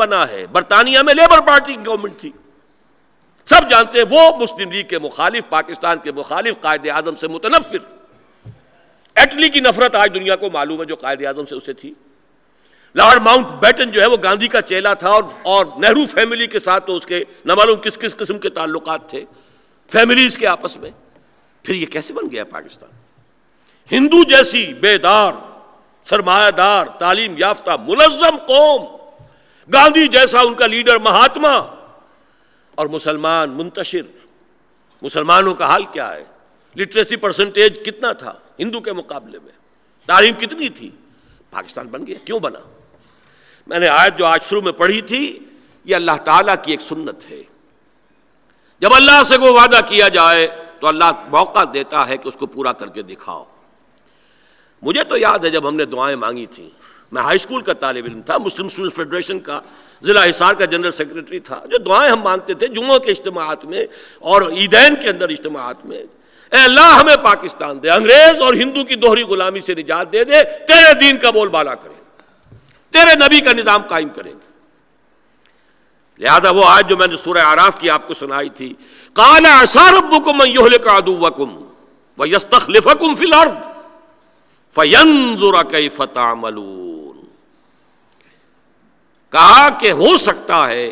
بنا ہے. برطانیہ میں لیبر پارٹی کی گورنمنٹ تھی, سب جانتے ہیں. وہ مسلم لیگ کے مخالف, پاکستان کے مخالف, قائد اعظم سے متنفر. ایٹلی کی نفرت آج دنیا کو معلوم ہے جو قائد اعظم سے اسے تھی. لارڈ ماؤنٹ بیٹن جو ہے وہ گاندھی کا چیلا تھا, اور نہرو فیملی کے ساتھ تو اس کے نہ معلوم کس کس قسم کے تعلقات تھے فیملیز کے آپس میں. پھر یہ کیسے بن گیا پاکستان؟ ہندو جیسی بیدار, سرمایہ دار, تعلیم یافتہ, منظم قوم, گاندھی جیسا ان کا لیڈر مہاتما, اور مسلمان منتشر. مسلمانوں کا حال کیا ہے؟ لٹریسی پرسنٹیج کتنا تھا ہندو کے مقابلے میں؟ تعلیم کتنی تھی؟ پاکستان بن گیا. کیوں بنا؟ میں نے آیت جو آج شروع میں پڑھی تھی, یہ اللہ تعالیٰ کی ایک سنت ہے. جب اللہ سے کوئی وعدہ کیا جائے تو اللہ موقع دیتا ہے کہ اس کو پورا کر کے دکھاؤ. مجھے تو یاد ہے جب ہم نے دعائیں مانگی تھیں, میں ہائی اسکول کا طالب علم تھا, مسلم اسٹوڈنٹ فیڈریشن کا ضلع حصار کا جنرل سیکرٹری تھا. جو دعائیں ہم مانگتے تھے جمعوں کے اجتماعات میں اور عیدین کے اندر اجتماعات میں, اے اللہ ہمیں پاکستان دے, انگریز اور ہندو کی دوہری غلامی سے نجات دے دے, تیرے دین کا بول بالا کریں, تیرے نبی کا نظام قائم کریں گے. لہذا وہ آیت جو میں نے سورہ اعراف کی آپ کو سنائی تھی, قال عسى ربكم ان يهلك عدوكم ويستخلفكم في الارض فينظر كيف تعملون. کہا کہ ہو سکتا ہے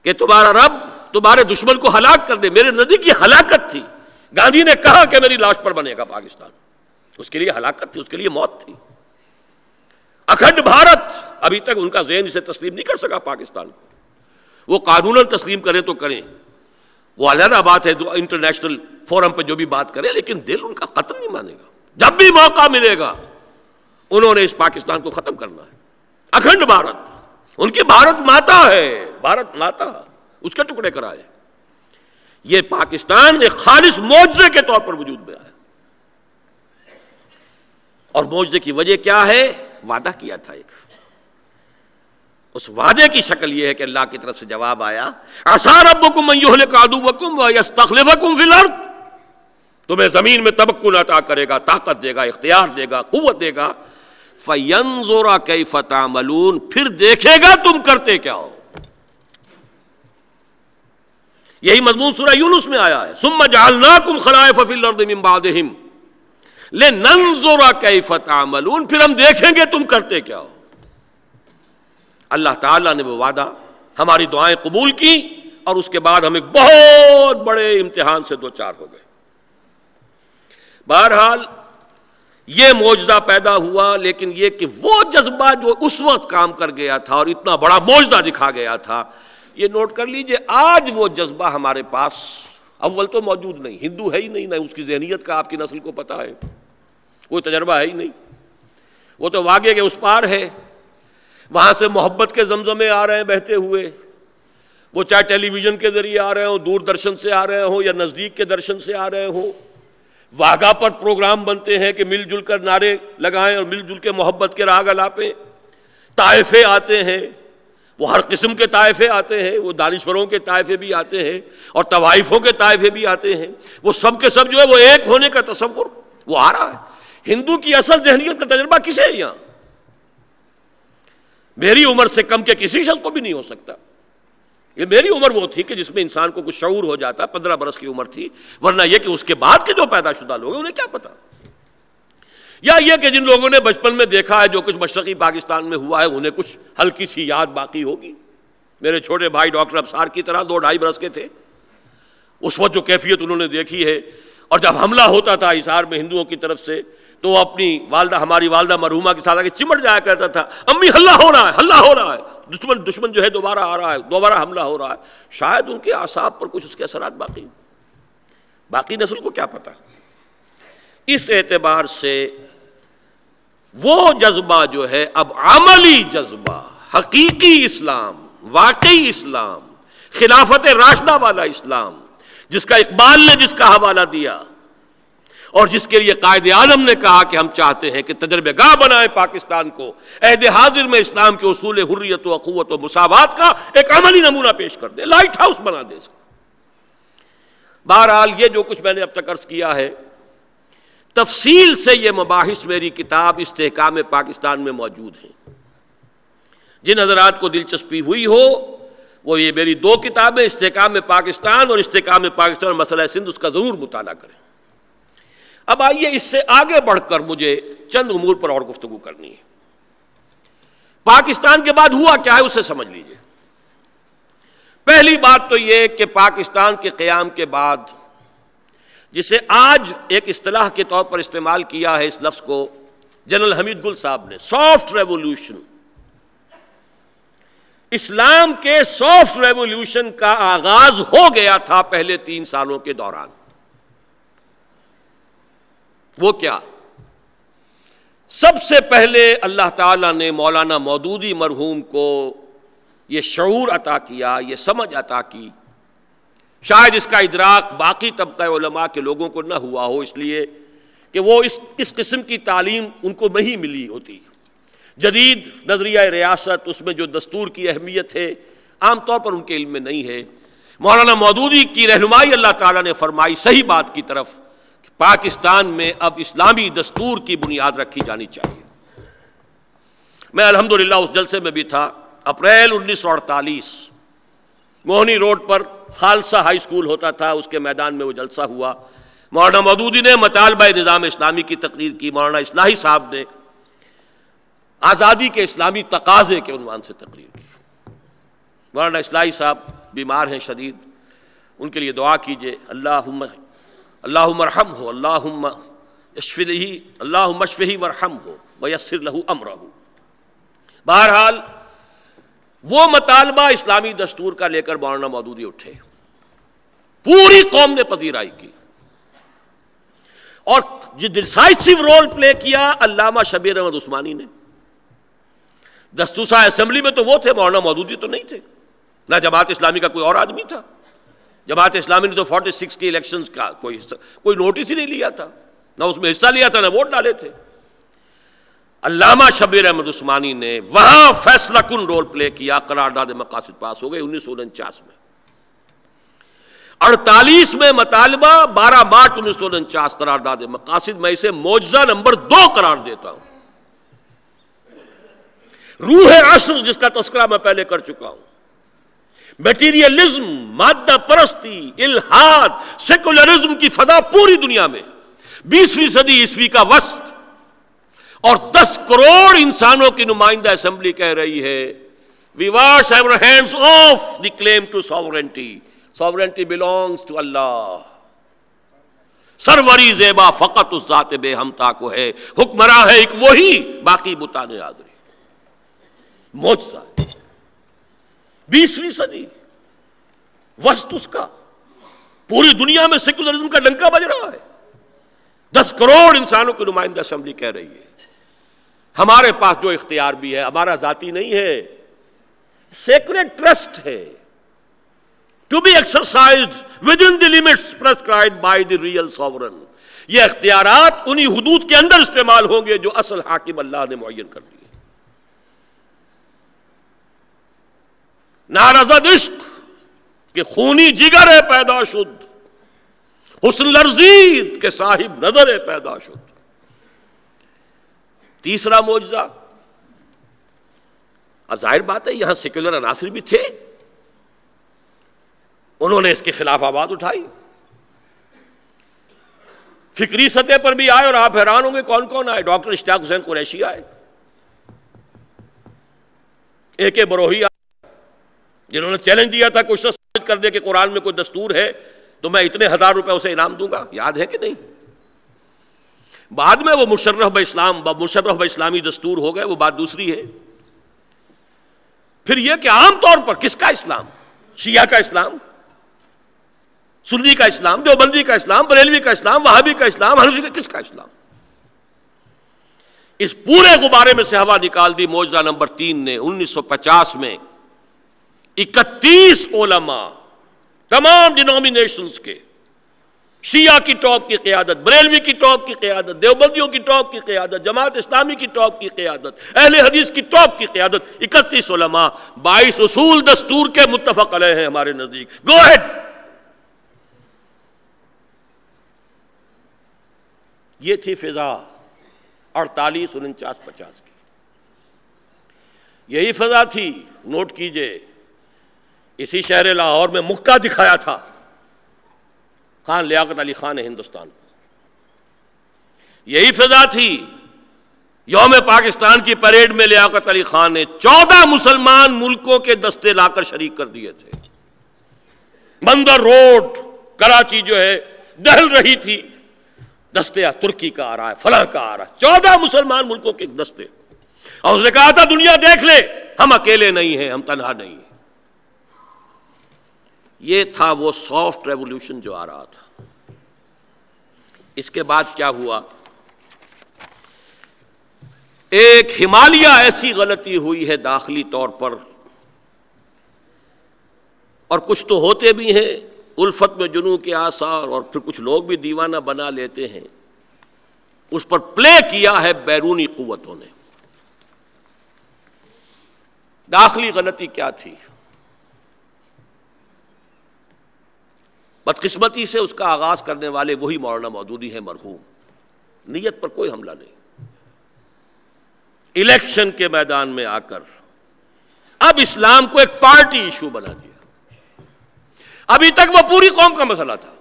کہ تمہارا رب تمہارے دشمن کو ہلاک کر دے. میرے نزدیک یہ ہلاکت تھی. گاندھی نے کہا کہ میری لاش پر بنے گا پاکستان, اس کے لیے ہلاکت تھی, اس کے لیے موت تھی. اکھنڈ بھارت, ابھی تک ان کا ذہن اسے تسلیم نہیں کر سکا پاکستان کو. وہ قانوناً تسلیم کریں تو کریں, وہ علیحدہ بات ہے, انٹرنیشنل فورم پہ جو بھی بات کریں, لیکن دل ان کا قتل نہیں مانے گا. جب بھی موقع ملے گا انہوں نے اس پاکستان کو ختم کرنا ہے. اکھنڈ بھارت, ان کی بھارت ماتا ہے, بھارت ماتا, اس کے ٹکڑے کرائے. یہ پاکستان ایک خالص معجزے کے طور پر وجود میں آیا, اور معجزے کی وجہ کیا ہے؟ وعدہ کیا تھا ایک. اس وعدے کی شکل یہ ہے کہ اللہ کی طرف سے جواب آیا, عسى ربكم ان يهلك عدوكم ويستخلفكم في الارض. تمہیں زمین میں تمکن عطا کرے گا, طاقت دے گا, اختیار دے گا, قوت دے گا. فَيَنظُرَ كَيْفَ تَعْمَلُونَ, پھر دیکھے گا تم کرتے کیا ہو. یہی مضمون سورہ یونس میں آیا ہے, ثُمَّ جَعَلْنَاكُمْ خَلَائِفَ فِي الْأَرْضِ مِن بَعْدِهِمْ لِنَنظُرَ كَيْفَ تَعْمَلُونَ, پھر ہم دیکھیں گے تم کرتے کیا ہو. اللہ تعالیٰ نے وہ وعدہ, ہماری دعائیں قبول کی, اور اس کے بعد ہم ایک بہت بڑے امتحان سے دوچار ہو گئے. بہرحال یہ معجزہ پیدا ہوا, لیکن یہ کہ وہ جذبہ جو اس وقت کام کر گیا تھا اور اتنا بڑا معجزہ دکھا گیا تھا, یہ نوٹ کر لیجئے, آج وہ جذبہ ہمارے پاس اول تو موجود نہیں. ہندو ہے ہی نہیں, نہ اس کی ذہنیت کا آپ کی نسل کو پتہ ہے, کوئی تجربہ ہے ہی نہیں. وہ تو واگے کے اس پار ہے, وہاں سے محبت کے زمزمے آ رہے ہیں بہتے ہوئے, وہ چاہے ٹیلی ویژن کے ذریعے آ رہے ہوں, دور درشن سے آ رہے ہوں, یا نزدیک کے درشن سے آ رہے ہوں. واگا پر پروگرام بنتے ہیں کہ مل جل کر نعرے لگائیں اور مل جل کے محبت کے راگ الاپیں. طائفے آتے ہیں, وہ ہر قسم کے طائفے آتے ہیں, وہ دانشوروں کے طائفے بھی آتے ہیں اور طوائفوں کے طائفے بھی آتے ہیں. وہ سب کے سب جو ہے وہ ایک ہونے کا تصور وہ آ رہا ہے. ہندو کی اصل ذہنیت کا تجربہ کسے ہے یہاں؟ میری عمر سے کم کے کسی شخص کو بھی نہیں ہو سکتا. یہ میری عمر وہ تھی کہ جس میں انسان کو کچھ شعور ہو جاتا, 15 برس کی عمر تھی, ورنہ یہ کہ اس کے بعد کے جو پیدا شدہ لوگ ہیں انہیں کیا پتا. یا یہ کہ جن لوگوں نے بچپن میں دیکھا ہے جو کچھ مشرقی پاکستان میں ہوا ہے, انہیں کچھ ہلکی سی یاد باقی ہوگی. میرے چھوٹے بھائی ڈاکٹر ابصار کی طرح 2-2.5 برس کے تھے, اس وقت جو کیفیت انہوں نے دیکھی ہے. اور جب حملہ ہوتا تھا حصار میں ہندوؤں کی طرف سے, تو وہ اپنی والدہ, ہماری والدہ مرحومہ کے ساتھ آ کے چمٹ جایا کرتا تھا, امی حملہ ہو رہا ہے, حملہ ہو رہا ہے, دشمن جو ہے دوبارہ آ رہا ہے, دوبارہ حملہ ہو رہا ہے. شاید ان کے اعصاب پر کچھ اس کے اثرات باقی نسل کو کیا پتا. اس اعتبار سے وہ جذبہ جو ہے اب عملی جذبہ, حقیقی اسلام, واقعی اسلام, خلافت راشدہ والا اسلام, جس کا اقبال نے جس کا حوالہ دیا اور جس کے لیے قائد اعظم نے کہا کہ ہم چاہتے ہیں کہ تجربہ گاہ بنائیں پاکستان کو, عہد حاضر میں اسلام کے اصول حریت و اخوت و مساوات کا ایک عملی نمونہ پیش کر دے, لائٹ ہاؤس بنا دے اس کو. بہرحال یہ جو کچھ میں نے اب تک عرض کیا ہے, تفصیل سے یہ مباحث میری کتاب استحکام پاکستان میں موجود ہیں. جن حضرات کو دلچسپی ہوئی ہو وہ یہ میری 2 کتابیں استحکام پاکستان اور استحکام پاکستان اور مسئلہ سندھ اس کا ضرور مطالعہ کریں۔ اب آئیے اس سے آگے بڑھ کر مجھے چند امور پر اور گفتگو کرنی ہے۔ پاکستان کے بعد ہوا کیا ہے اسے سمجھ لیجئے۔ پہلی بات تو یہ کہ پاکستان کے قیام کے بعد، جسے آج ایک اصطلاح کے طور پر استعمال کیا ہے اس لفظ کو جنرل حمید گل صاحب نے، سافٹ ریولوشن، اسلام کے سافٹ ریولوشن کا آغاز ہو گیا تھا پہلے 3 سالوں کے دوران۔ وہ کیا؟ سب سے پہلے اللہ تعالیٰ نے مولانا مودودی مرحوم کو یہ شعور عطا کیا، یہ سمجھ عطا کی، شاید اس کا ادراک باقی طبقہ علماء کے لوگوں کو نہ ہوا ہو، اس لیے کہ وہ اس قسم کی تعلیم ان کو نہیں ملی ہوتی۔ جدید نظریہ ریاست، اس میں جو دستور کی اہمیت ہے عام طور پر ان کے علم میں نہیں ہے۔ مولانا مودودی کی رہنمائی اللہ تعالیٰ نے فرمائی صحیح بات کی طرف کہ پاکستان میں اب اسلامی دستور کی بنیاد رکھی جانی چاہیے۔ میں الحمدللہ اس جلسے میں بھی تھا، اپریل 1948 موہنی روڈ پر خالصہ ہائی اسکول ہوتا تھا، اس کے میدان میں وہ جلسہ ہوا۔ مولانا مودودی نے مطالبہ نظام اسلامی کی تقریر کی، مولانا اصلاحی صاحب نے آزادی کے اسلامی تقاضے کے عنوان سے تقریر کی۔ مولانا اصلاحی صاحب بیمار ہیں شدید، ان کے لیے دعا کیجئے، اللہم ارحمہ، اللہم اشفہ وارحمہ ویسر لہ امرہ۔ بہرحال وہ مطالبہ اسلامی دستور کا لے کر مولانا مودودی اٹھے، پوری قوم نے پذیرائی کی، اور جو ڈیسائسو رول پلے کیا علامہ شبیر احمد عثمانی نے۔ دستوسا اسمبلی میں تو وہ تھے، مولانا مودودی تو نہیں تھے، نہ جماعت اسلامی کا کوئی اور آدمی تھا۔ جماعت اسلامی نے تو 46 کے الیکشنز کا کوئی نوٹس ہی نہیں لیا تھا، نہ اس میں حصہ لیا تھا، نہ ووٹ ڈالے تھے۔ علامہ شبیر احمد عثمانی نے وہاں فیصلہ کن رول پلے کیا، قرارداد مقاصد پاس ہو گئی 1949 میں۔ 48 میں مطالبہ، 12 مارچ 1949 قرارداد مقاصد، میں اسے معجزہ نمبر 2 قرار دیتا ہوں۔ روح عصر جس کا تذکرہ میں پہلے کر چکا ہوں، میٹیریلزم، مادہ پرستی، الحاد، سیکولرزم کی فضا پوری دنیا میں 20ویں صدی عیسوی کا وسط، اور 10 کروڑ انسانوں کی نمائندہ اسمبلی کہہ رہی ہے we wash our hands off the claim to sovereignty. Sovereignty belongs to Allah. سروری زیبا فقط اس ذات بے ہمتا کو ہے، حکمراں ہے ایک وہی، باقی بتانے آدری۔ معجزہ 20ویں صدی، وسط اس کا، پوری دنیا میں سیکولرزم کا ڈنکا بج رہا ہے، 10 کروڑ انسانوں کی نمائندہ اسمبلی کہہ رہی ہے ہمارے پاس جو اختیار بھی ہے ہمارا ذاتی نہیں ہے، سیکریٹ ٹرسٹ ہے، to be exercised within the limits prescribed by the real sovereign. یہ اختیارات انہی حدود کے اندر استعمال ہوں گے جو اصل حاکم اللہ نے معین کر دیے۔ نارضد عشق کہ خونی جگر پیدا شد، حسن لرزید کے صاحب نظر پیدا شد۔ تیسرا معجزہ، اب ظاہر بات ہے یہاں سیکولر عناصر بھی تھے، انہوں نے اس کے خلاف آواز اٹھائی، فکری سطح پر بھی آئے، اور آپ حیران ہوں گے کون کون آئے۔ ڈاکٹر اشتیاق حسین قریشی آئے، اے کے بروہی آئے، جنہوں نے چیلنج دیا تھا کوئی ثابت کر دے کہ قرآن میں کوئی دستور ہے تو میں اتنے 1000 روپے اسے انعام دوں گا، یاد ہے کہ نہیں؟ بعد میں وہ مشرف اسلامی دستور ہو گئے، وہ بات دوسری ہے۔ پھر یہ کہ عام طور پر کس کا اسلام؟ شیعہ کا اسلام، سنی کا اسلام، دیوبندی کا اسلام، بریلوی کا اسلام، وہابی کا اسلام، حنفی کا، کس کا اسلام؟ اس پورے غبارے میں سے ہوا نکال دی معجزہ نمبر 3 نے۔ 1950 میں 31 علماء تمام ڈینومینیشنز کے، شیعہ کی ٹاپ کی قیادت، بریلوی کی ٹاپ کی قیادت، دیوبندیوں کی ٹاپ کی قیادت، جماعت اسلامی کی ٹاپ کی قیادت، اہل حدیث کی ٹاپ کی قیادت، 31 علماء، 22 اصول دستور کے متفق علیہ ہیں ہمارے نزدیک، گو ہیڈ۔ یہ تھی فضا 48 49 50 کی۔ یہی فضا تھی، نوٹ کیجئے، اسی شہر لاہور میں مکہ دکھایا تھا خان لیاقت علی خان نے ہندوستان کو. یہی فضا تھی یوم پاکستان کی پریڈ میں لیاقت علی خان نے 14 مسلمان ملکوں کے دستے لا کر شریک کر دیے تھے. بندر روڈ کراچی جو ہے دہل رہی تھی، دستے ترکی کا آ رہا ہے، فلاں کا آ رہا ہے، 14 مسلمان ملکوں کے دستے. اور اس نے کہا تھا دنیا دیکھ لے ہم اکیلے نہیں ہیں، ہم تنہا نہیں ہیں. یہ تھا وہ سافٹ ریولوشن جو آ رہا تھا. اس کے بعد کیا ہوا؟ ایک ہمالیہ ایسی غلطی ہوئی ہے داخلی طور پر، اور کچھ تو ہوتے بھی ہیں الفت میں جنوں کے آثار، اور پھر کچھ لوگ بھی دیوانہ بنا لیتے ہیں. اس پر پلے کیا ہے بیرونی قوتوں نے. داخلی غلطی کیا تھی؟ بدقسمتی سے اس کا آغاز کرنے والے وہی مولانا مودودی ہیں مرحوم. نیت پر کوئی حملہ نہیں. الیکشن کے میدان میں آ کر اب اسلام کو ایک پارٹی ایشو بنا دیا. ابھی تک وہ پوری قوم کا مسئلہ تھا.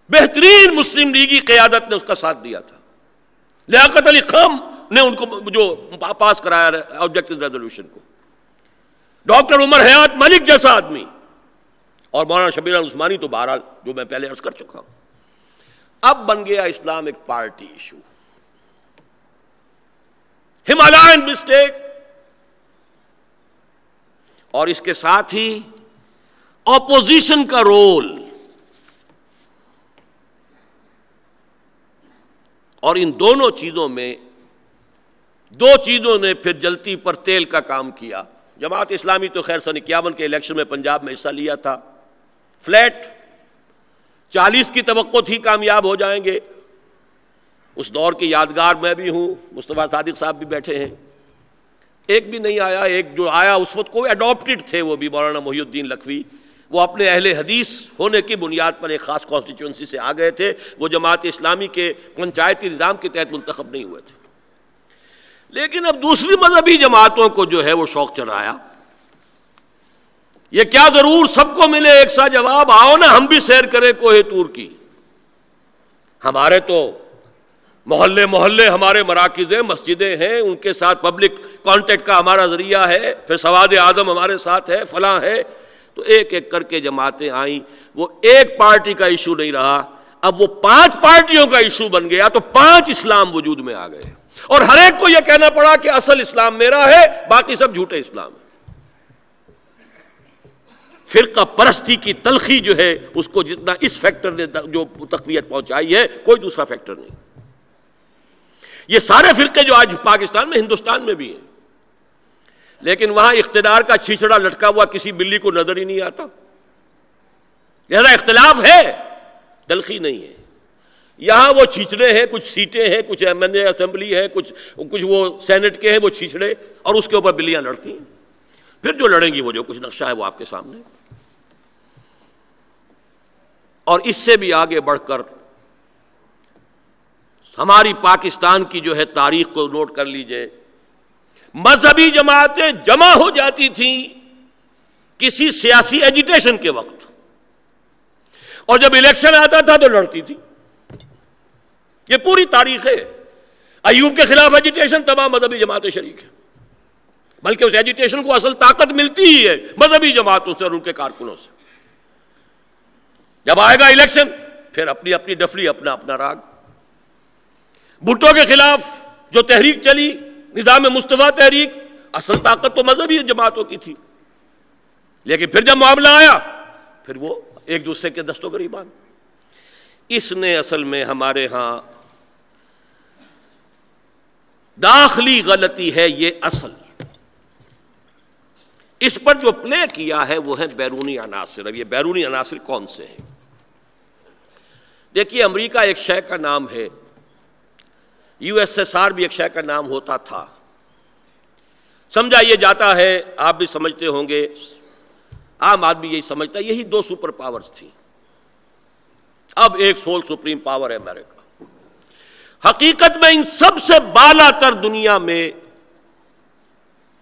بہترین مسلم لیگی قیادت نے اس کا ساتھ دیا تھا. لیاقت علی خان نے ان کو جو پاس کرایا آبجیکٹو ریزولوشن کو، ڈاکٹر عمر حیات ملک جیسا آدمی، اور مولانا شبیر عثمانی تو بہرحال جو میں پہلے عرض کر چکا ہوں. اب بن گیا اسلام ایک پارٹی ایشو. ہمالائن مسٹیک. اور اس کے ساتھ ہی اپوزیشن کا رول. اور ان دونوں چیزوں میں دو چیزوں نے پھر جلتی پر تیل کا کام کیا. جماعت اسلامی تو خیر سن 51 کے الیکشن میں پنجاب میں حصہ لیا تھا، فلیٹ 40 کی توقع تھی کامیاب ہو جائیں گے. اس دور کی یادگار میں بھی ہوں، مصطفیٰ صادق صاحب بھی بیٹھے ہیں. ایک بھی نہیں آیا. ایک جو آیا اس وقت کوئی اڈاپٹڈ تھے، وہ بھی مولانا محی الدین لکھوی. وہ اپنے اہل حدیث ہونے کی بنیاد پر ایک خاص کانسٹیچوئنسی سے آ گئے تھے. وہ جماعت اسلامی کے پنچایتی نظام کے تحت منتخب نہیں ہوئے تھے. لیکن اب دوسری مذہبی جماعتوں کو جو ہے وہ شوق چڑھایا. یہ کیا ضرور سب کو ملے ایک سا جواب؟ آؤ نا ہم بھی سیر کریں کوہ طور کی. ہمارے تو محلے محلے ہمارے مراکز ہیں، مسجدیں ہیں، ان کے ساتھ پبلک کانٹیکٹ کا ہمارا ذریعہ ہے، پھر سواد اعظم ہمارے ساتھ ہے، فلاں ہے. تو ایک ایک کر کے جماعتیں آئیں. وہ ایک پارٹی کا ایشو نہیں رہا، اب وہ 5 پارٹیوں کا ایشو بن گیا. تو 5 اسلام وجود میں آ گئے، اور ہر ایک کو یہ کہنا پڑا کہ اصل اسلام میرا ہے، باقی سب جھوٹے اسلام ہیں. فرقہ پرستی کی تلخی جو ہے اس کو جتنا اس فیکٹر نے جو تقویت پہنچائی ہے، کوئی دوسرا فیکٹر نہیں. یہ سارے فرقے جو آج پاکستان میں، ہندوستان میں بھی ہیں، لیکن وہاں اقتدار کا چھیچڑا لٹکا ہوا کسی بلی کو نظر ہی نہیں آتا. لہذا اختلاف ہے، تلخی نہیں ہے. یہاں وہ چھیچڑے ہیں، کچھ سیٹیں ہیں، کچھ ایم این اے اسمبلی ہے، کچھ وہ سینٹ کے ہیں، وہ چھیچڑے، اور اس کے اوپر بلیاں لڑتی ہیں. پھر جو لڑیں گی وہ جو کچھ نقشہ ہے وہ آپ کے سامنے. اور اس سے بھی آگے بڑھ کر ہماری پاکستان کی جو ہے تاریخ کو نوٹ کر لیجئے. مذہبی جماعتیں جمع ہو جاتی تھیں کسی سیاسی ایجیٹیشن کے وقت، اور جب الیکشن آتا تھا تو لڑتی تھی. یہ پوری تاریخ ہے. ایوب کے خلاف ایجیٹیشن تمام مذہبی جماعتیں شریک ہیں، بلکہ اس ایجیٹیشن کو اصل طاقت ملتی ہی ہے مذہبی جماعتوں سے اور ان کے کارکنوں سے. جب آئے گا الیکشن پھر اپنی اپنی ڈفلی، اپنا اپنا راگ. بھٹو کے خلاف جو تحریک چلی، نظام مصطفیٰ تحریک، اصل طاقت تو مذہبی جماعتوں کی تھی، لیکن پھر جب معاملہ آیا پھر وہ ایک دوسرے کے دست و گریبان. اس نے اصل میں ہمارے ہاں داخلی غلطی ہے یہ اصل. اس پر جو پلے کیا ہے وہ ہے بیرونی عناصر. اب یہ بیرونی عناصر کون سے ہیں؟ دیکھیے، امریکہ ایک شے کا نام ہے، یو ایس ایس آر بھی ایک شے کا نام ہوتا تھا. سمجھا یہ جاتا ہے، آپ بھی سمجھتے ہوں گے، عام آدمی یہی سمجھتا ہے، یہی 2 سپر پاورز تھی. اب ایک سول سپریم پاور ہے امریکہ. حقیقت میں ان سب سے بالا تر دنیا میں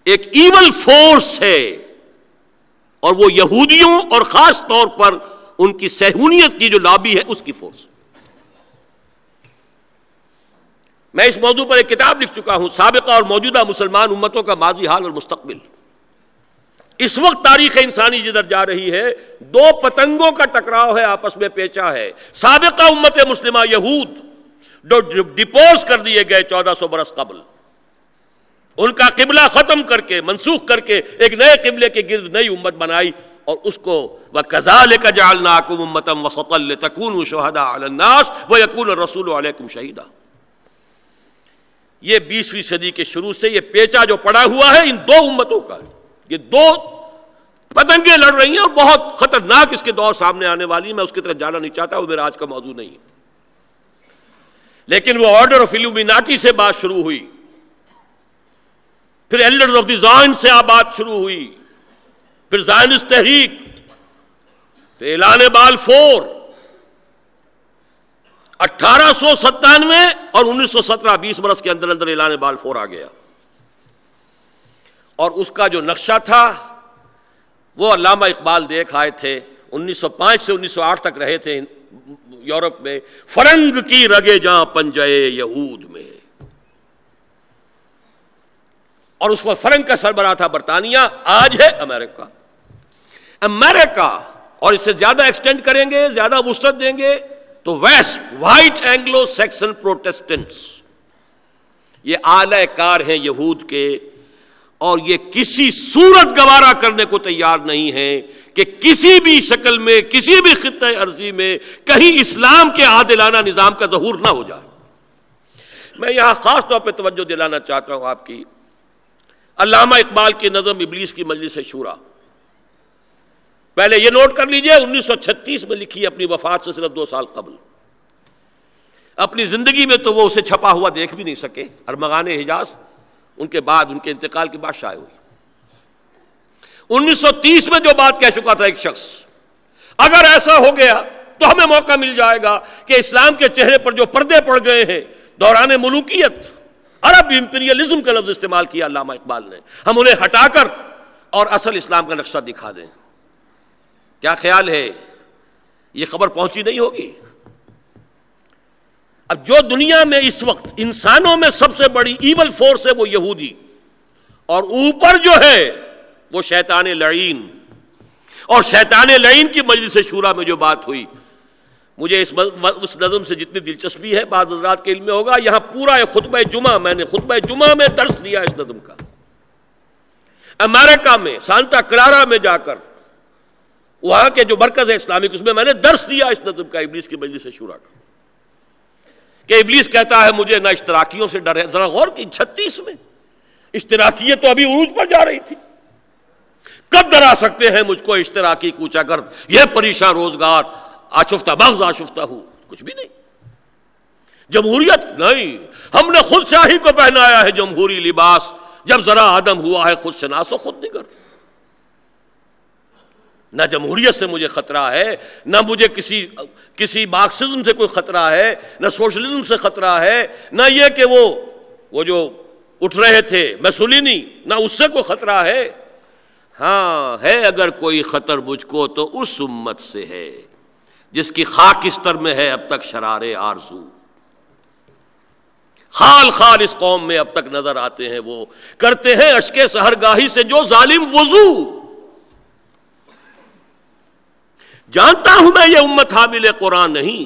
ایک ایول فورس ہے، اور وہ یہودیوں اور خاص طور پر ان کی صہیونیت کی جو لابی ہے اس کی فورس۔ میں اس موضوع پر ایک کتاب لکھ چکا ہوں، سابقہ اور موجودہ مسلمان امتوں کا ماضی، حال اور مستقبل۔ اس وقت تاریخ انسانی جدھر جا رہی ہے، دو پتنگوں کا ٹکراؤ ہے، آپس میں پیچا ہے۔ سابقہ امت مسلمہ یہود جو ڈپوز کر دیے گئے 1400 برس قبل، ان کا قبلہ ختم کر کے، منسوخ کر کے ایک نئے قبلے کے گرد نئی امت بنائی، اور اس کو وَكَذَلِكَ جَعَلْنَاكُمْ أُمَّةً وَسَطًا لِتَكُونُوا شُهَدَاءَ عَلَى النَّاسِ وَيَكُونَ الرَّسُولُ عَلَيْكُمْ شَهِيدًا۔ یہ 20ویں صدی کے شروع سے یہ پیچا جو پڑا ہوا ہے ان دو امتوں کا، یہ دو پتنگیں لڑ رہی ہیں، اور بہت خطرناک اس کے دور سامنے آنے والی، میں اس کی طرف جانا نہیں چاہتا، وہ میرا آج کا موضوع نہیں ہے۔ لیکن وہ آرڈر آف الومیناٹی سے بات شروع ہوئی، پھر ایلڈرز آف دی زائن سے بات شروع ہوئی، پھر زائنسٹ تحریک، پھر اعلان بالفور 1897 اور 1917، 20 برس کے اندر اندر اعلان بالفور آ گیا، اور اس کا جو نقشہ تھا وہ علامہ اقبال دیکھ آئے تھے۔ 1905 سے 1908 تک رہے تھے یورپ میں، فرنگ کی رگے جاں پنجے یہود میں، اور اس وقت فرنگ کا سربراہ تھا برطانیہ، آج ہے امریکہ۔ امریکہ، اور اس سے زیادہ ایکسٹینڈ کریں گے، زیادہ وسعت دیں گے تو west, white Anglo Saxon Protestants, یہ اعلی کار ہیں یہود کے، اور یہ کسی صورت گوارا کرنے کو تیار نہیں ہیں کہ کسی بھی شکل میں، کسی بھی خطہ ارضی میں کہیں اسلام کے عادلانہ نظام کا ظہور نہ ہو جائے۔ میں یہاں خاص طور پہ توجہ دلانا چاہتا ہوں آپ کی علامہ اقبال کی نظم ابلیس کی مجلس شورا۔ پہلے یہ نوٹ کر لیجئے، 1936 میں لکھی، اپنی وفات سے صرف 2 سال قبل۔ اپنی زندگی میں تو وہ اسے چھپا ہوا دیکھ بھی نہیں سکے، ارمغان حجاز ان کے بعد، ان کے انتقال کے بعد شائع ہوئی۔ 1930 میں جو بات کہہ چکا تھا ایک شخص، اگر ایسا ہو گیا تو ہمیں موقع مل جائے گا کہ اسلام کے چہرے پر جو پردے پڑ گئے ہیں دوران ملوکیت، عرب امپیریلزم کا لفظ استعمال کیا علامہ اقبال نے، ہم انہیں ہٹا کر اور اصل اسلام کا نقشہ دکھا دیں۔ کیا خیال ہے یہ خبر پہنچی نہیں ہوگی؟ اب جو دنیا میں اس وقت انسانوں میں سب سے بڑی ایول فورس ہے وہ یہودی، اور اوپر جو ہے وہ شیطان لعین، اور شیطان لعین کی مجلس شورا میں جو بات ہوئی، مجھے اس نظم سے جتنی دلچسپی ہے بعض حضرات کے علم میں ہوگا، یہاں پورا ایک خطبہ جمعہ، میں نے خطبہ جمعہ میں درس دیا اس نظم کا، امریکہ میں سانتا کلارا میں جا کر، وہاں کے جو مرکز ہے اسلامک، اس میں نے درس دیا اس نظم کا، ابلیس کی مجلس شورا کا، کہ ابلیس کہتا ہے مجھے نہ اشتراکیوں سے ڈر ہے۔ ذرا غور کی، 36 میں اشتراکیت تو ابھی عروج پر جا رہی تھی، کب ڈرا سکتے ہیں مجھ کو اشتراکی کوچا گرد، یہ پریشان روزگار، آشفتہ مغز آشفتہ ہوں، کچھ بھی نہیں۔ جمہوریت نہیں، ہم نے خود شاہی کو پہنایا ہے جمہوری لباس، جب ذرا آدم ہوا ہے خود شناس و خود نگر۔ نہ جمہوریت سے مجھے خطرہ ہے، نہ مجھے کسی مارکسزم سے کوئی خطرہ ہے، نہ سوشلزم سے خطرہ ہے، نہ یہ کہ وہ جو اٹھ رہے تھے میسولینی، نہ اس سے کوئی خطرہ ہے۔ ہاں ہے اگر کوئی خطر مجھ کو تو اس امت سے ہے جس کی خاکستر میں ہے اب تک شرار آرزو، خال خال اس قوم میں اب تک نظر آتے ہیں، وہ کرتے ہیں اشکے سحرگاہی سے جو ظالم وضو۔ جانتا ہوں میں یہ امت حامل قرآن نہیں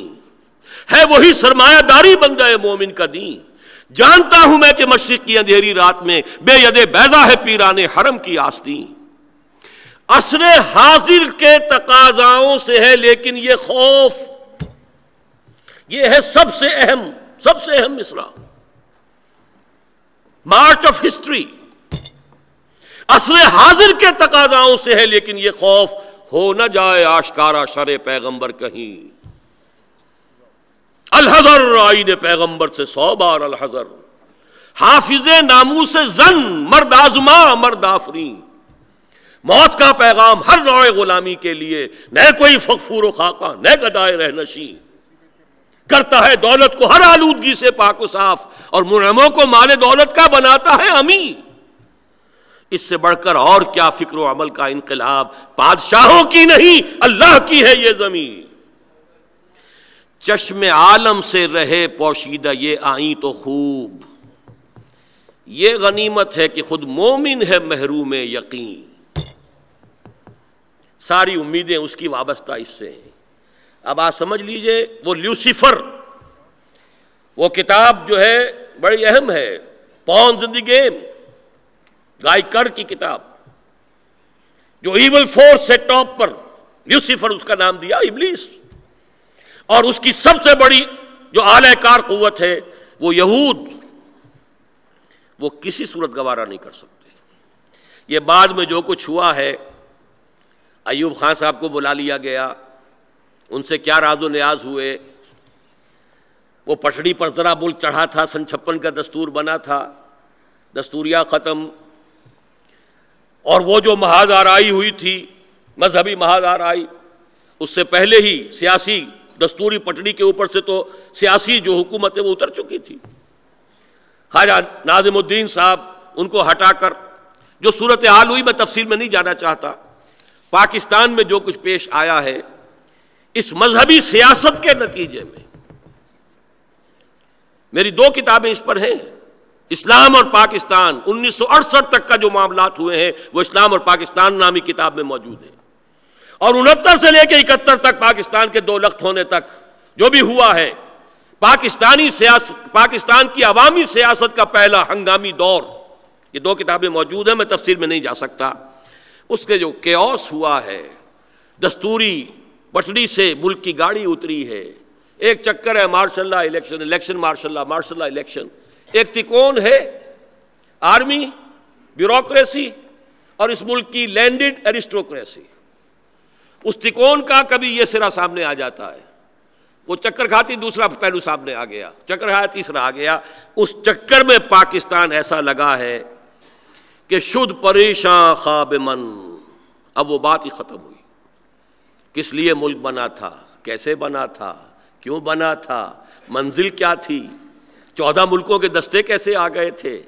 ہے، وہی سرمایہ داری بندہ مومن کا دین۔ جانتا ہوں میں کہ مشرق کی اندھیری رات میں بے ید بیضا ہے پیران حرم کی آستین۔ عصر حاضر کے تقاضاؤں سے ہے لیکن یہ خوف، یہ ہے سب سے اہم مصرع، مارچ آف ہسٹری۔ عصر حاضر کے تقاضاؤں سے ہے لیکن یہ خوف، ہو نہ جائے آشکارا شر پیغمبر کہیں۔ الحذر، آئین پیغمبر سے 100 بار الحذر، حافظ ناموس زن، مرد آزما مرد آفرین۔ موت کا پیغام ہر نوع غلامی کے لیے، نہ کوئی فغفور و خاقہ، نہ گدائے رہنشین۔ کرتا ہے دولت کو ہر آلودگی سے پاک و صاف، اور منعموں کو مال دولت کا بناتا ہے امین۔ اس سے بڑھ کر اور کیا فکر و عمل کا انقلاب. بادشاہوں کی نہیں اللہ کی ہے یہ زمین. چشم عالم سے رہے پوشیدہ یہ آئیں تو خوب. یہ غنیمت ہے کہ خود مومن ہے محروم یقین. ساری امیدیں اس کی وابستہ اس سے ہیں. اب آپ سمجھ لیجئے وہ لیوسیفر، وہ کتاب جو ہے بڑی اہم ہے، پونز ان دی گیم، گائے کر کی کتاب، جو ایول فورس ہے ٹاپ پر، لیوسیفر اس کا نام دیا، ابلیس. اور اس کی سب سے بڑی جو اعلی کار قوت ہے وہ یہود، وہ کسی صورت گوارا نہیں کر سکتے. یہ بعد میں جو کچھ ہوا ہے، ایوب خان صاحب کو بلا لیا گیا، ان سے کیا راز و نیاز ہوئے. وہ پٹڑی پر ذرا ملک چڑھا تھا، سن 56 کا دستور بنا تھا، دستوریہ ختم. اور وہ جو محاذ آرائی ہوئی تھی، مذہبی محاذ آرائی، اس سے پہلے ہی سیاسی دستوری پٹڑی کے اوپر سے تو سیاسی جو حکومت ہے وہ اتر چکی تھی. خواجہ ناظم الدین صاحب ان کو ہٹا کر جو صورتحال ہوئی، میں تفصیل میں نہیں جانا چاہتا. پاکستان میں جو کچھ پیش آیا ہے اس مذہبی سیاست کے نتیجے میں، میری 2 کتابیں اس پر ہیں، اسلام اور پاکستان. 1968 تک کا جو معاملات ہوئے ہیں وہ اسلام اور پاکستان نامی کتاب میں موجود ہیں. اور 69 سے لے کے 71 تک پاکستان کے 2 لخت ہونے تک جو بھی ہوا ہے، پاکستان کی عوامی سیاست کا پہلا ہنگامی دور، یہ 2 کتابیں موجود ہیں، میں تفصیل میں نہیں جا سکتا. اس کے جو کیوس ہوا ہے، دستوری پٹڑی سے ملک کی گاڑی اتری ہے. ایک چکر ہے مارشل اللہ الیکشن، الیکشن مارشل اللہ، مارشل اللہ الیکشن. ایک تکون ہے آرمی، بیوروکریسی اور اس ملک کی لینڈڈ ایرسٹوکریسی. اس تکون کا کبھی یہ سرا سامنے آ جاتا ہے، وہ چکر کھاتی دوسرا پہلو سامنے آ گیا، چکر کھایا تیسرا آ گیا. اس چکر میں پاکستان ایسا لگا ہے کہ شد پریشاں خواب من. اب وہ بات ہی ختم ہوئی. کس لیے ملک بنا تھا، کیسے بنا تھا، کیوں بنا تھا، منزل کیا تھی، 14 ملکوں کے دستے کیسے آ گئے تھے.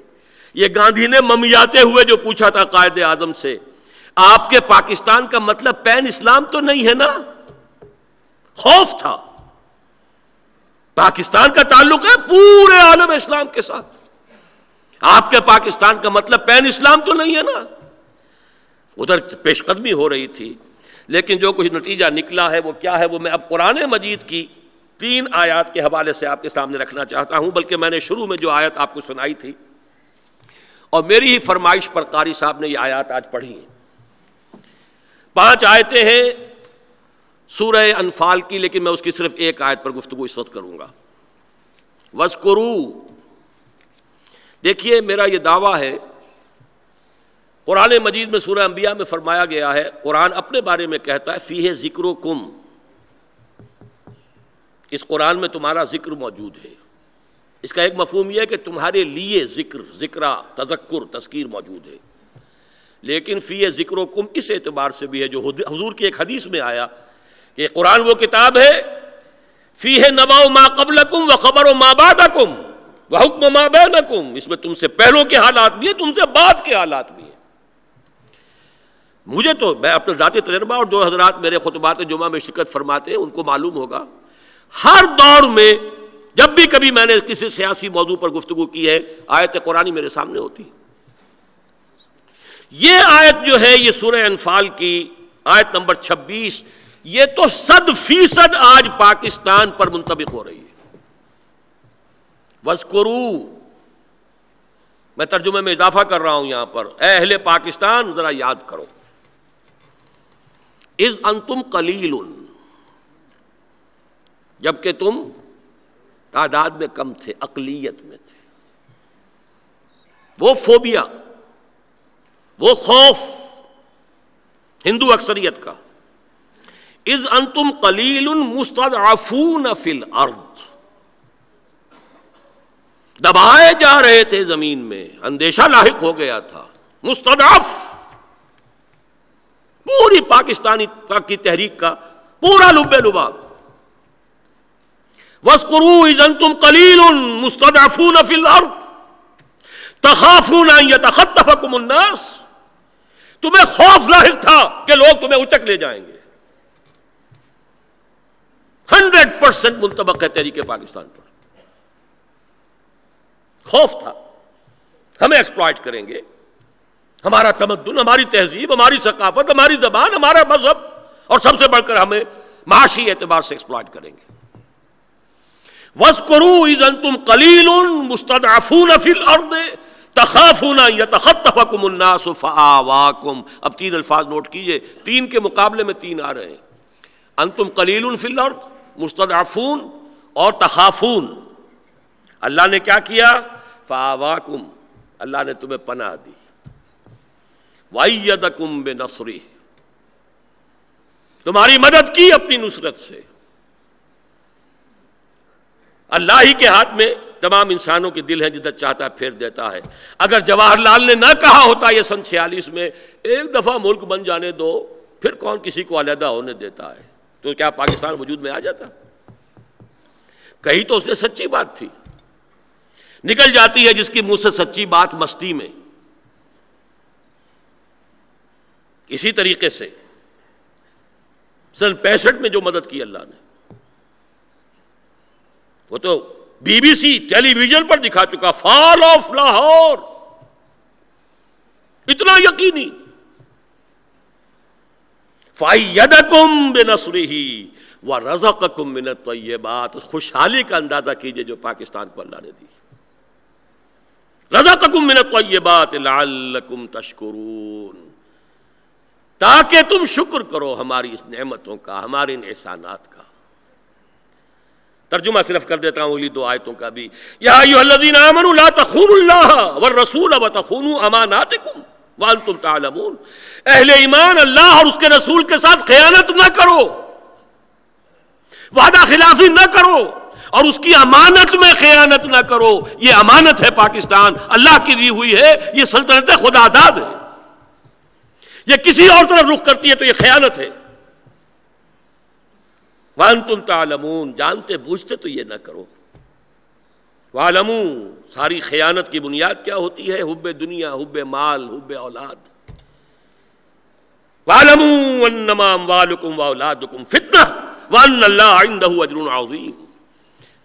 یہ گاندھی نے ممیاتے ہوئے جو پوچھا تھا قائد اعظم سے، آپ کے پاکستان کا مطلب پین اسلام تو نہیں ہے نا؟ خوف تھا. پاکستان کا تعلق ہے پورے عالم اسلام کے ساتھ، آپ کے پاکستان کا مطلب پین اسلام تو نہیں ہے نا؟ ادھر پیش قدمی ہو رہی تھی. لیکن جو کچھ نتیجہ نکلا ہے وہ کیا ہے، وہ میں اب قرآن مجید کی 3 آیات کے حوالے سے آپ کے سامنے رکھنا چاہتا ہوں. بلکہ میں نے شروع میں جو آیت آپ کو سنائی تھی اور میری ہی فرمائش پر قاری صاحب نے یہ آیات آج پڑھی ہیں. 5 آیتیں ہیں سورہ انفال کی، لیکن میں اس کی صرف ایک آیت پر گفتگو اس وقت کروں گا. وَاذْكُرُوا، دیکھیے میرا یہ دعویٰ ہے، قرآن مجید میں سورہ انبیاء میں فرمایا گیا ہے، قرآن اپنے بارے میں کہتا ہے فیہ ذکرکم، اس قرآن میں تمہارا ذکر موجود ہے. اس کا ایک مفہوم یہ ہے کہ تمہارے لیے ذکرہ، تذکر، تذکیر موجود ہے. لیکن فیہ ذکرکم اس اعتبار سے بھی ہے جو حضور کی ایک حدیث میں آیا کہ قرآن وہ کتاب ہے فیہ نبأ ما قبلکم وخبر ما بعدکم وحکم ما بینکم، اس میں تم سے پہلوں کے حالات بھی ہیں، تم سے بعد کے حالات بھی ہیں. مجھے تو، میں اپنا ذاتی تجربہ اور جو حضرات میرے خطبات جمعہ میں شرکت فرماتے ہیں ان کو معلوم ہوگا، ہر دور میں جب بھی کبھی میں نے کسی سیاسی موضوع پر گفتگو کی ہے آیت قرآنی میرے سامنے ہوتی. یہ آیت جو ہے یہ سورہ انفال کی آیت نمبر 26، یہ تو 100% آج پاکستان پر منطبق ہو رہی ہے. وَاذْكُرُوا، میں ترجمے میں اضافہ کر رہا ہوں یہاں پر، اے اہل پاکستان ذرا یاد کرو، اذ انتم قلیل، جبکہ تم تعداد میں کم تھے، اقلیت میں تھے. وہ فوبیا، وہ خوف ہندو اکثریت کا. اذ انتم قلیل مستضعفون فی الارض، دبائے جا رہے تھے زمین میں، اندیشہ لاحق ہو گیا تھا. مستضعف، پوری پاکستانی کی تحریک کا پورا لب لباب. وَاذْكُرُوا إِذْ أَنْتُمْ قَلِيلٌ مُسْتَضْعَفُونَ فِي الْأَرْضِ تَخَافُونَ أَنْ يَتَخَطَّفَكُمُ النَّاسُ تمہیں خوف لاحق تھا کہ لوگ تمہیں اچک لے جائیں گے. 100% منطبق ہے تحریک پاکستان پر. خوف تھا ہمیں ایکسپلائٹ کریں گے، ہمارا تمدن، ہماری تہذیب، ہماری ثقافت، ہماری زبان، ہمارا مذہب، اور سب سے بڑھ کر ہمیں معاشی اعتبار سے ایکسپلائٹ کریں گے. وَاذْكُرُوا إِذْ أَنْتُمْ قَلِيلٌ مُسْتَضْعَفُونَ فِي الْأَرْضِ تَخَافُونَ أَنْ يَتَخَطَّفَكُمُ النَّاسُ فَآوَاكُمْ. اب 3 الفاظ نوٹ کیجئے، 3 کے مقابلے میں 3 آ رہے ہیں. انتم قلیل فی الارض، مستضعفون اور تخافون. اللہ نے کیا کیا؟ فآواکم، اللہ نے تمہیں پناہ دی. وَأَيَّدَكُمْ بِنَصْرِهِ، تمہاری مدد کی اپنی نصرت سے. اللہ ہی کے ہاتھ میں تمام انسانوں کے دل ہیں، جدھر چاہتا ہے پھیر دیتا ہے. اگر جواہر لال نے نہ کہا ہوتا یہ سن 46 میں، ایک دفعہ ملک بن جانے دو، پھر کون کسی کو علیحدہ ہونے دیتا ہے، تو کیا پاکستان وجود میں آ جاتا؟ کہیں تو اس نے سچی بات تھی. نکل جاتی ہے جس کی منہ سے سچی بات مستی میں. اسی طریقے سے سن 65 میں جو مدد کی اللہ نے، وہ تو B B C television پر دکھا چکا. فال آف لاہور، اتنا یقینی. فَأَيَّدَكُمْ بِنَصْرِهِ وَرَزَقَكُمْ مِنَ الطَّيِّبَاتِ. خوشحالی کا اندازہ کیجئے جو پاکستان کو اللہ نے دی. رَزَقَكُمْ مِنَ الطَّيِّبَاتِ لَعَلَّكُمْ تَشْكُرُونَ، تاکہ تم شکر کرو ہماری اس نعمتوں کا، ہمارے ان احسانات کا. ترجمہ صرف کر دیتا ہوں اگلی 2 آیتوں کا بھی. یا ایھا الذین آمنوا لا تخونوا اللہ والرسول وتخونوا اماناتکم وانتم تعلمون. اہل ایمان اللہ اور اس کے رسول کے ساتھ خیانت نہ کرو، وعدہ خلافی نہ کرو، اور اس کی امانت میں خیانت نہ کرو. یہ امانت ہے پاکستان، اللہ کی دی ہوئی ہے. یہ سلطنت خدا داد ہے. یہ کسی اور طرف رخ کرتی ہے تو یہ خیانت ہے. وانتم تعلمون، جانتے بوجھتے تو یہ نہ کرو. وعلموا، ساری خیانت کی بنیاد کیا ہوتی ہے؟ حب دنیا، حب مال، حب اولاد. وعلموا انما اموالکم واولادکم فتنہ وان اللہ عندہ اجر عظیم.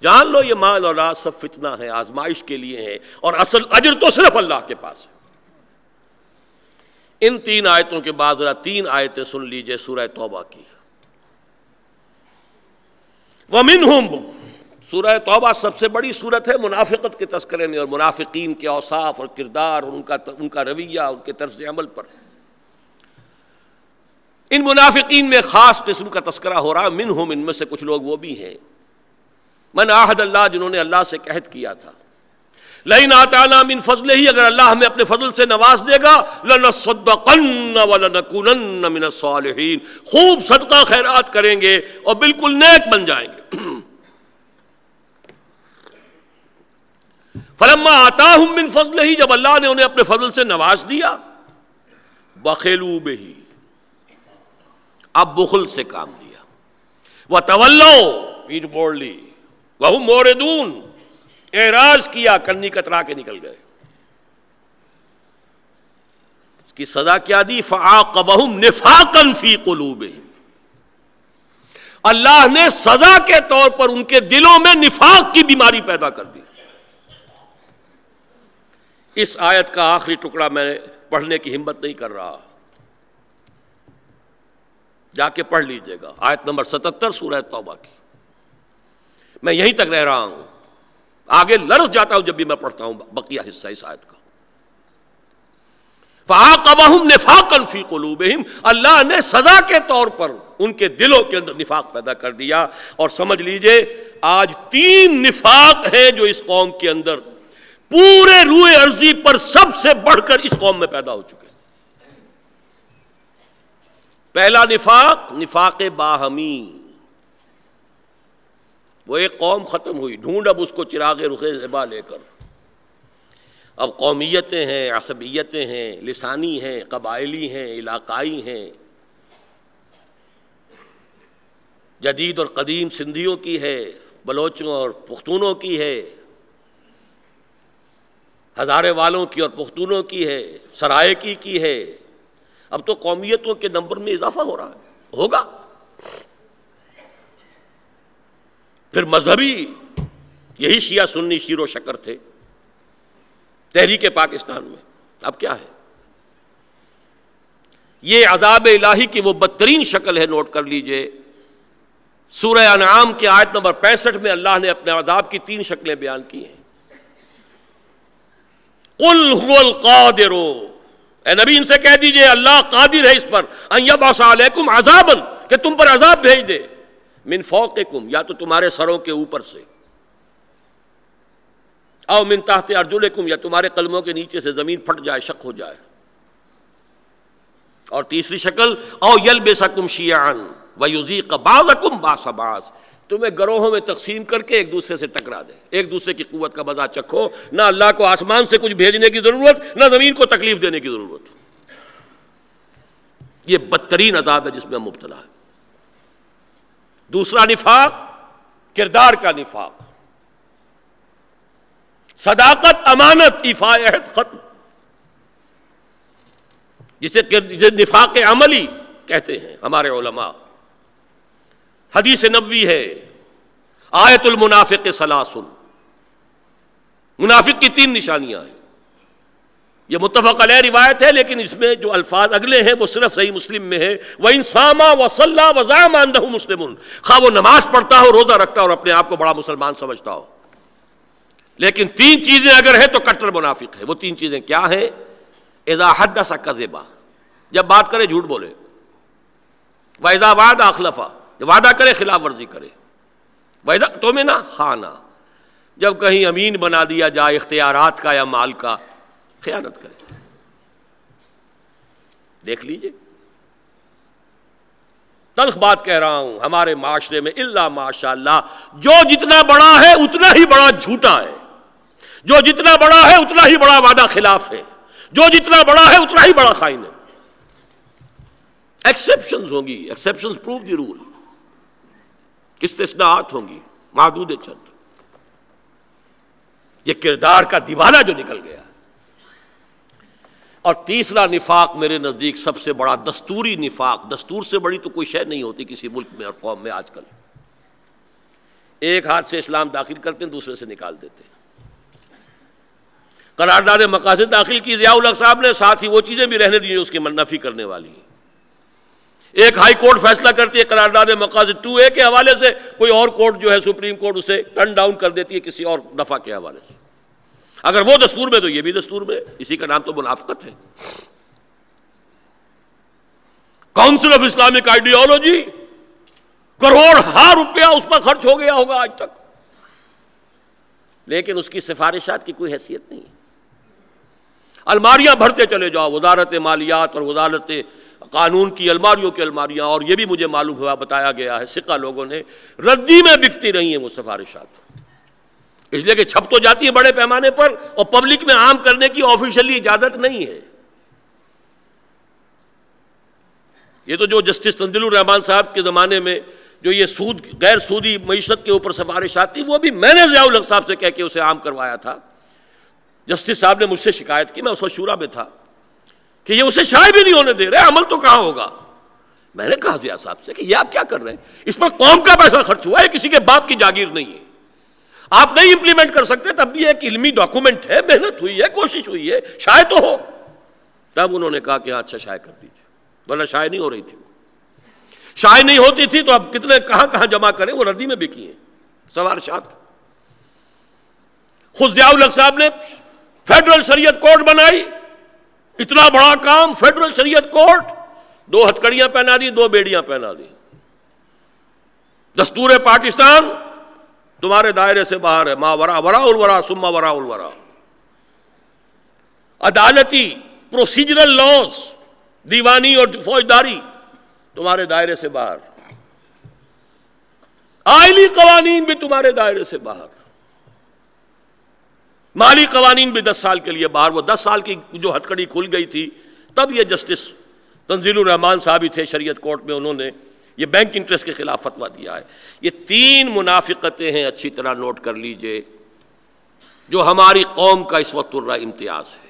جان لو یہ مال اور اولاد سب فتنہ ہے، آزمائش کے لیے ہے، اور اصل اجر تو صرف اللہ کے پاس ہے. ان 3 آیتوں کے بعد ذرا 3 آیتیں سن لیجئے سورہ توبہ کی. وَمِنْهُمْ، سورہ توبہ سب سے بڑی سورت ہے منافقت کے تذکرے میں، اور منافقین کے اوصاف اور کردار اور ان کا رویہ، ان کے طرز عمل پر. ان منافقین میں خاص قسم کا تذکرہ ہو رہا. منہم، ان میں سے کچھ لوگ وہ بھی ہیں، من عاہد اللہ، جنہوں نے اللہ سے عہد کیا تھا. لئن آتانا من فضلہ، اگر اللہ ہمیں اپنے فضل سے نواز دے گا، لنصدقن ولنکونن من الصالحین، خوب صدقہ خیرات کریں گے اور بالکل نیک بن جائیں گے. فلما آتاہم من فضلہ، جب اللہ نے انہیں اپنے فضل سے نواز دیا، بخلوا بہ، اب بخل سے کام لیا. وتولوا، پیٹھ موڑ لی. وہم موردون، اعراض کیا، کنی کترا کے نکل گئے. اس کی سزا کیا دی؟ فعاقبہم نفاقا فی قلوبہم، اللہ نے سزا کے طور پر ان کے دلوں میں نفاق کی بیماری پیدا کر دی. اس آیت کا آخری ٹکڑا میں پڑھنے کی ہمت نہیں کر رہا، جا کے پڑھ لیجئے گا. آیت نمبر 77 سورہ توبہ کی. میں یہیں تک رہ رہا ہوں، آگے لرز جاتا ہوں جب بھی میں پڑھتا ہوں بقیہ حصہ اس آیت کا. فَعَاقَبَهُمْ نِفَاقًا فِي قُلُوبِهِمْ، اللہ نے سزا کے طور پر ان کے دلوں کے اندر نفاق پیدا کر دیا. اور سمجھ لیجئے آج 3 نفاق ہیں جو اس قوم کے اندر پورے روئے ارضی پر سب سے بڑھ کر اس قوم میں پیدا ہو چکے. پہلا نفاق، نفاق باہمی. وہ ایک قوم ختم ہوئی، ڈھونڈ اب اس کو چراغ رخ زیبا لے کر. اب قومیتیں ہیں، عصبیتیں ہیں، لسانی ہیں، قبائلی ہیں، علاقائی ہیں، جدید اور قدیم سندھیوں کی ہے، بلوچوں اور پختونوں کی ہے، ہزارے والوں کی اور پختونوں کی ہے، سرائکی کی ہے، اب تو قومیتوں کے نمبر میں اضافہ ہو رہا ہے، ہوگا۔ پھر مذہبی یہی شیعہ سنی شیر و شکر تھے تحریک پاکستان میں، اب کیا ہے؟ یہ عذاب الہی کی وہ بدترین شکل ہے، نوٹ کر لیجئے۔ سورہ انعام کی آیت نمبر 65 میں اللہ نے اپنے عذاب کی 3 شکلیں بیان کی ہیں۔ قل هو القادر، اے نبی ان سے کہہ دیجئے اللہ قادر ہے اس پر، ان یبعث علیکم عذابا، کہ تم پر عذاب بھیج دے، من فوقکم، یا تو تمہارے سروں کے اوپر سے، او من تحت ارجلکم، یا تمہارے قدموں کے نیچے سے زمین پھٹ جائے، شق ہو جائے، اور تیسری شکل او یلبسکم شیعا ویذیق بعضکم باس بعض، تمہیں گروہوں میں تقسیم کر کے ایک دوسرے سے ٹکرا دے، ایک دوسرے کی قوت کا مزہ چکھو، نہ اللہ کو آسمان سے کچھ بھیجنے کی ضرورت، نہ زمین کو تکلیف دینے کی ضرورت۔ یہ بدترین عذاب ہے جس میں ہم مبتلا ہے۔ دوسرا نفاق، کردار کا نفاق، صداقت، امانت، ایفاء عہد ختم، جسے نفاق عملی کہتے ہیں ہمارے علماء۔ حدیث نبوی ہے، آیت المنافق ثلاث، منافق کی 3 نشانیاں ہیں۔ یہ متفق علیہ روایت ہے، لیکن اس میں جو الفاظ اگلے ہیں وہ صرف صحیح مسلم میں ہے، وَإِن صَامَ وَصَلَّى وَزَعَمَ أَنَّهُ مُسْلِمٌ، خواہ وہ نماز پڑھتا ہو، روزہ رکھتا ہو اور اپنے آپ کو بڑا مسلمان سمجھتا ہو، لیکن 3 چیزیں اگر ہیں تو کٹر منافق ہے۔ وہ 3 چیزیں کیا ہیں؟ اذا حدث کذب، جب بات کرے جھوٹ بولے، واذا وعد اخلف، جب وعدہ کرے خلاف ورزی کرے، واذا اؤتمن خان، جب کہیں امین بنا دیا جائے اختیارات کا یا مال کا، خیانت کرے۔ دیکھ لیجئے، تلخ بات کہہ رہا ہوں، ہمارے معاشرے میں الا ماشاء اللہ جو جتنا بڑا ہے اتنا ہی بڑا جھوٹا ہے، جو جتنا بڑا ہے اتنا ہی بڑا وعدہ خلاف ہے، جو جتنا بڑا ہے اتنا ہی بڑا خائن ہے۔ ایکسیپشنز ہوں گی، ایکسیپشنز پروو دی رول، استثناءات ہوں گی محدود چند۔ یہ کردار کا دیوانہ جو نکل گیا۔ اور تیسرا نفاق میرے نزدیک سب سے بڑا دستوری نفاق، دستور سے بڑی تو کوئی شے نہیں ہوتی کسی ملک میں اور قوم میں آج کل۔ ایک ہاتھ سے اسلام داخل کرتے ہیں، دوسرے سے نکال دیتے ہیں۔ قرارداد مقاصد داخل کی ضیاء الحق صاحب نے، ساتھ ہی وہ چیزیں بھی رہنے دی جو اس کی نفی کرنے والی ہیں۔ ایک ہائی کورٹ فیصلہ کرتی ہے قرارداد مقاصد 2A کے حوالے سے، کوئی اور کورٹ جو ہے سپریم کورٹ اسے ٹرن ڈاؤن کر دیتی ہے کسی اور دفعہ کے حوالے سے۔ اگر وہ دستور میں تو یہ بھی دستور میں، اسی کا نام تو منافقت ہے۔ Council of Islamic ideology, crore ہا روپیہ اس پر خرچ ہو گیا ہوگا آج تک، لیکن اس کی سفارشات کی کوئی حیثیت نہیں ہے۔ الماریاں بھرتے چلے جاؤ، وزارت مالیات اور وزارت قانون کی الماریوں کی الماریاں، اور یہ بھی مجھے معلوم ہوا، بتایا گیا ہے ثقہ لوگوں نے، ردی میں بکتی رہی ہیں وہ سفارشات، اس لیے کہ چھپ تو جاتی ہے بڑے پیمانے پر اور پبلک میں عام کرنے کی آفیشلی اجازت نہیں ہے۔ یہ تو جو جسٹس تنزیل الرحمان صاحب کے زمانے میں جو یہ سود غیر سودی معیشت کے اوپر سفارشات تھی، وہ بھی میں نے ضیاء الحق صاحب سے کہہ کے اسے عام کروایا تھا۔ جسٹس صاحب نے مجھ سے شکایت کی، میں اس وقت شورا میں تھا، کہ یہ اسے شائع بھی نہیں ہونے دے رہے، عمل تو کہاں ہوگا۔ میں نے کہا ضیاء صاحب سے کہ یہ آپ کیا کر رہے ہیں، اس پر قوم کا پیسہ خرچ ہوا ہے، کسی کے باپ کی جاگیر نہیں ہے، آپ نہیں امپلیمنٹ کر سکتے، تب بھی ایک علمی ڈاکومنٹ ہے، محنت ہوئی ہے، کوشش ہوئی ہے، شائع تو ہو۔ تب انہوں نے کہا کہ ہاں اچھا شائع کر دیجیے، ورنہ شائع نہیں ہو رہی تھی، شائع نہیں ہوتی تھی تو اب کتنے کہاں جمع کریں، وہ ردی میں بکی ہیں سفارشات۔ خود ضیاء الحق صاحب نے فیڈرل شریعت کورٹ بنائی، اتنا بڑا کام، فیڈرل شریعت کورٹ، 2 ہتھکڑیاں پہنا دی، 2 بیڑیاں پہنا دی۔ دستور پاکستان تمہارے دائرے سے باہر ہے، ما وراء الورا ثم وراء الورا۔ عدالتی پروسیجرل لاز، دیوانی اور فوجداری تمہارے دائرے سے باہر، آئلی قوانین بھی تمہارے دائرے سے باہر، مالی قوانین بھی 10 سال کے لیے باہر۔ وہ 10 سال کی جو ہتھکڑی کھل گئی تھی، تب یہ جسٹس تنزیل الرحمان صاحب ہی تھے شریعت کورٹ میں، انہوں نے یہ بینک انٹرسٹ کے خلاف فتویٰ دیا ہے۔ یہ 3 منافقتیں ہیں، اچھی طرح نوٹ کر لیجئے، جو ہماری قوم کا اس وقت الرا امتیاز ہے۔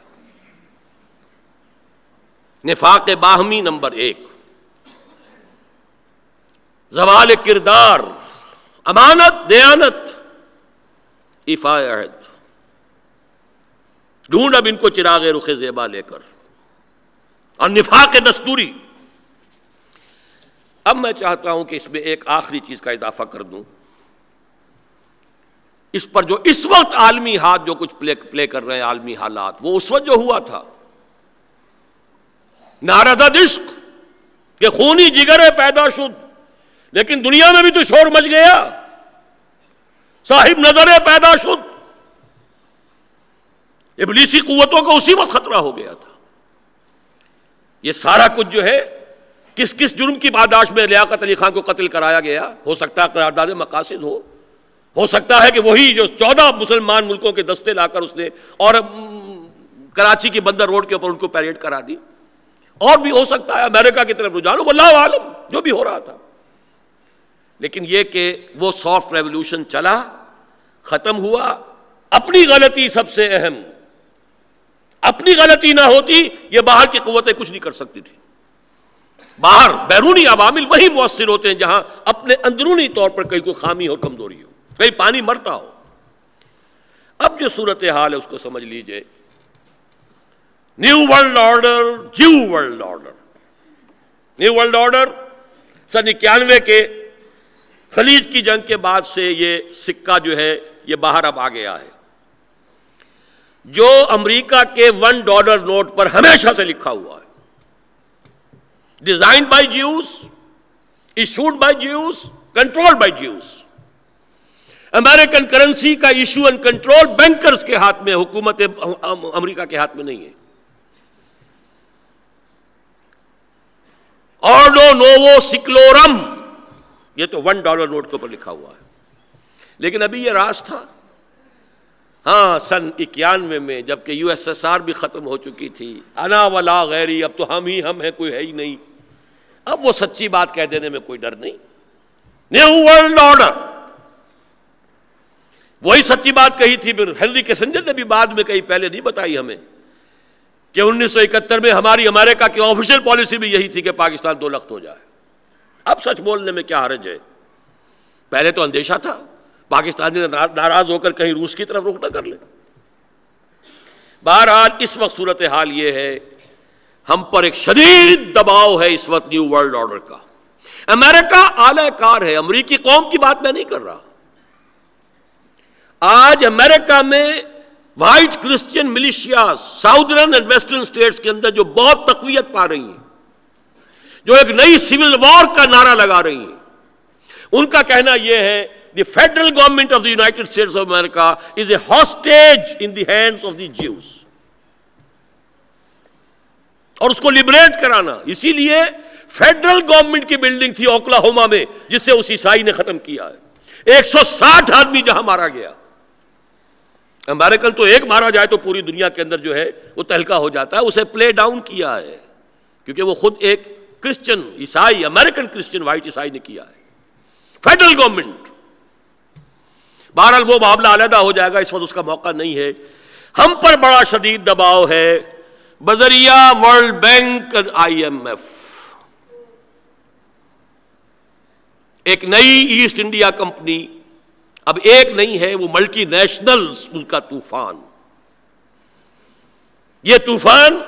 نفاق باہمی نمبر 1، زوال کردار، امانت، دیانت، ایفاء عہد۔ ڈھونڈ اب ان کو چراغ رخ زیبا لے کر، اور نفاق دستوری۔ اب میں چاہتا ہوں کہ اس میں ایک آخری چیز کا اضافہ کر دوں، اس پر جو اس وقت عالمی ہاتھ جو کچھ پلے کر رہے ہیں، عالمی حالات، وہ اس وقت جو ہوا تھا نارض عشق کہ خونی جگر پیدا شد، لیکن دنیا میں بھی تو شور مچ گیا، صاحب نظر پیدا شد، ابلیسی قوتوں کو اسی وقت خطرہ ہو گیا تھا۔ یہ سارا کچھ جو ہے کس کس جرم کی پاداش میں لیاقت علی خان کو قتل کرایا گیا؟ ہو سکتا ہے قرارداد مقاصد ہو سکتا ہے کہ وہی جو 14 مسلمان ملکوں کے دستے لا کر اس نے اور کراچی کی بندر روڈ کے اوپر ان کو پیریڈ کرا دی، اور بھی ہو سکتا ہے امریکہ کی طرف رجحان ہو، واللہ عالم جو بھی ہو رہا تھا۔ لیکن یہ کہ وہ سافٹ ریولوشن چلا، ختم ہوا، اپنی غلطی سب سے اہم، اپنی غلطی نہ ہوتی یہ باہر کی قوتیں کچھ نہیں کر سکتی تھی۔ باہر بیرونی عوامل وہی مؤثر ہوتے ہیں جہاں اپنے اندرونی طور پر کہیں کوئی خامی ہو، کمزوری ہو، کہیں پانی مرتا ہو۔ اب جو صورتحال ہے اس کو سمجھ لیجئے، new world order, Jew world order. New world order سن 91 کے خلیج کی جنگ کے بعد سے یہ سکہ جو ہے یہ باہر اب آ گیا ہے، جو امریکہ کے $1 نوٹ پر ہمیشہ سے لکھا ہوا ہے، designed by Jews, issued by Jews, control by Jews. American currency کا ایشو اینڈ کنٹرول بینکرز کے ہاتھ میں، حکومت امریکہ کے ہاتھ میں نہیں ہے۔ آرڈو نوو سیکلورم، یہ تو $1 نوٹ کے اوپر لکھا ہوا ہے، لیکن ابھی یہ راز تھا۔ ہاں سن 91 میں جبکہ USSR بھی ختم ہو چکی تھی، انا ولا غیری، اب تو ہم ہی ہم ہیں، کوئی ہے ہی نہیں، اب وہ سچی بات کہہ دینے میں کوئی ڈر نہیں۔ نیو ورلڈ آرڈر، وہی سچی بات کہی تھی، پھر ہنری کیسنجر نے بھی بعد میں کہی، پہلے نہیں بتائی ہمیں، کہ 1971 میں ہماری امریکہ کی آفیشیل پالیسی بھی یہی تھی کہ پاکستان 2 لخت ہو جائے۔ اب سچ بولنے میں کیا حرج ہے؟ پہلے تو اندیشہ تھا پاکستانی ناراض ہو کر کہیں روس کی طرف رخ نہ کر لے۔ بہرحال اس وقت صورتحال یہ ہے، ہم پر ایک شدید دباؤ ہے اس وقت نیو ورلڈ آرڈر کا۔ امریکہ اعلی کار ہے، امریکی قوم کی بات میں نہیں کر رہا۔ آج امریکہ میں white Christian militias southern and western states کے اندر جو بہت تقویت پا رہی ہیں، جو ایک نئی سول وار کا نعرہ لگا رہی ہیں، ان کا کہنا یہ ہے the federal government of the United States of America is a hostage in the hands of the Jews، اور اس کو لبریٹ کرانا۔ اسی لیے فیڈرل گورنمنٹ کی بلڈنگ تھی اوکلاہوما میں جس سے اس عیسائی نے ختم کیا ہے، 160 آدمی جہاں مارا گیا۔ امریکن تو ایک مارا جائے تو پوری دنیا کے اندر جو ہے وہ تہلکہ ہو جاتا ہے، اسے پلے ڈاؤن کیا ہے کیونکہ وہ خود ایک کرسچن عیسائی، امریکن کرسچن وائٹ عیسائی نے کیا ہے، فیڈرل گورنمنٹ۔ بہرحال وہ معاملہ علیحدہ ہو جائے گا، اس وقت اس کا موقع نہیں ہے۔ ہم پر بڑا شدید دباؤ ہے بذریعہ ورلڈ بینک اور IMF۔ ایک نئی ایسٹ انڈیا کمپنی، اب ایک نہیں ہے، وہ ملٹی نیشنلز، ان کا طوفان، یہ طوفان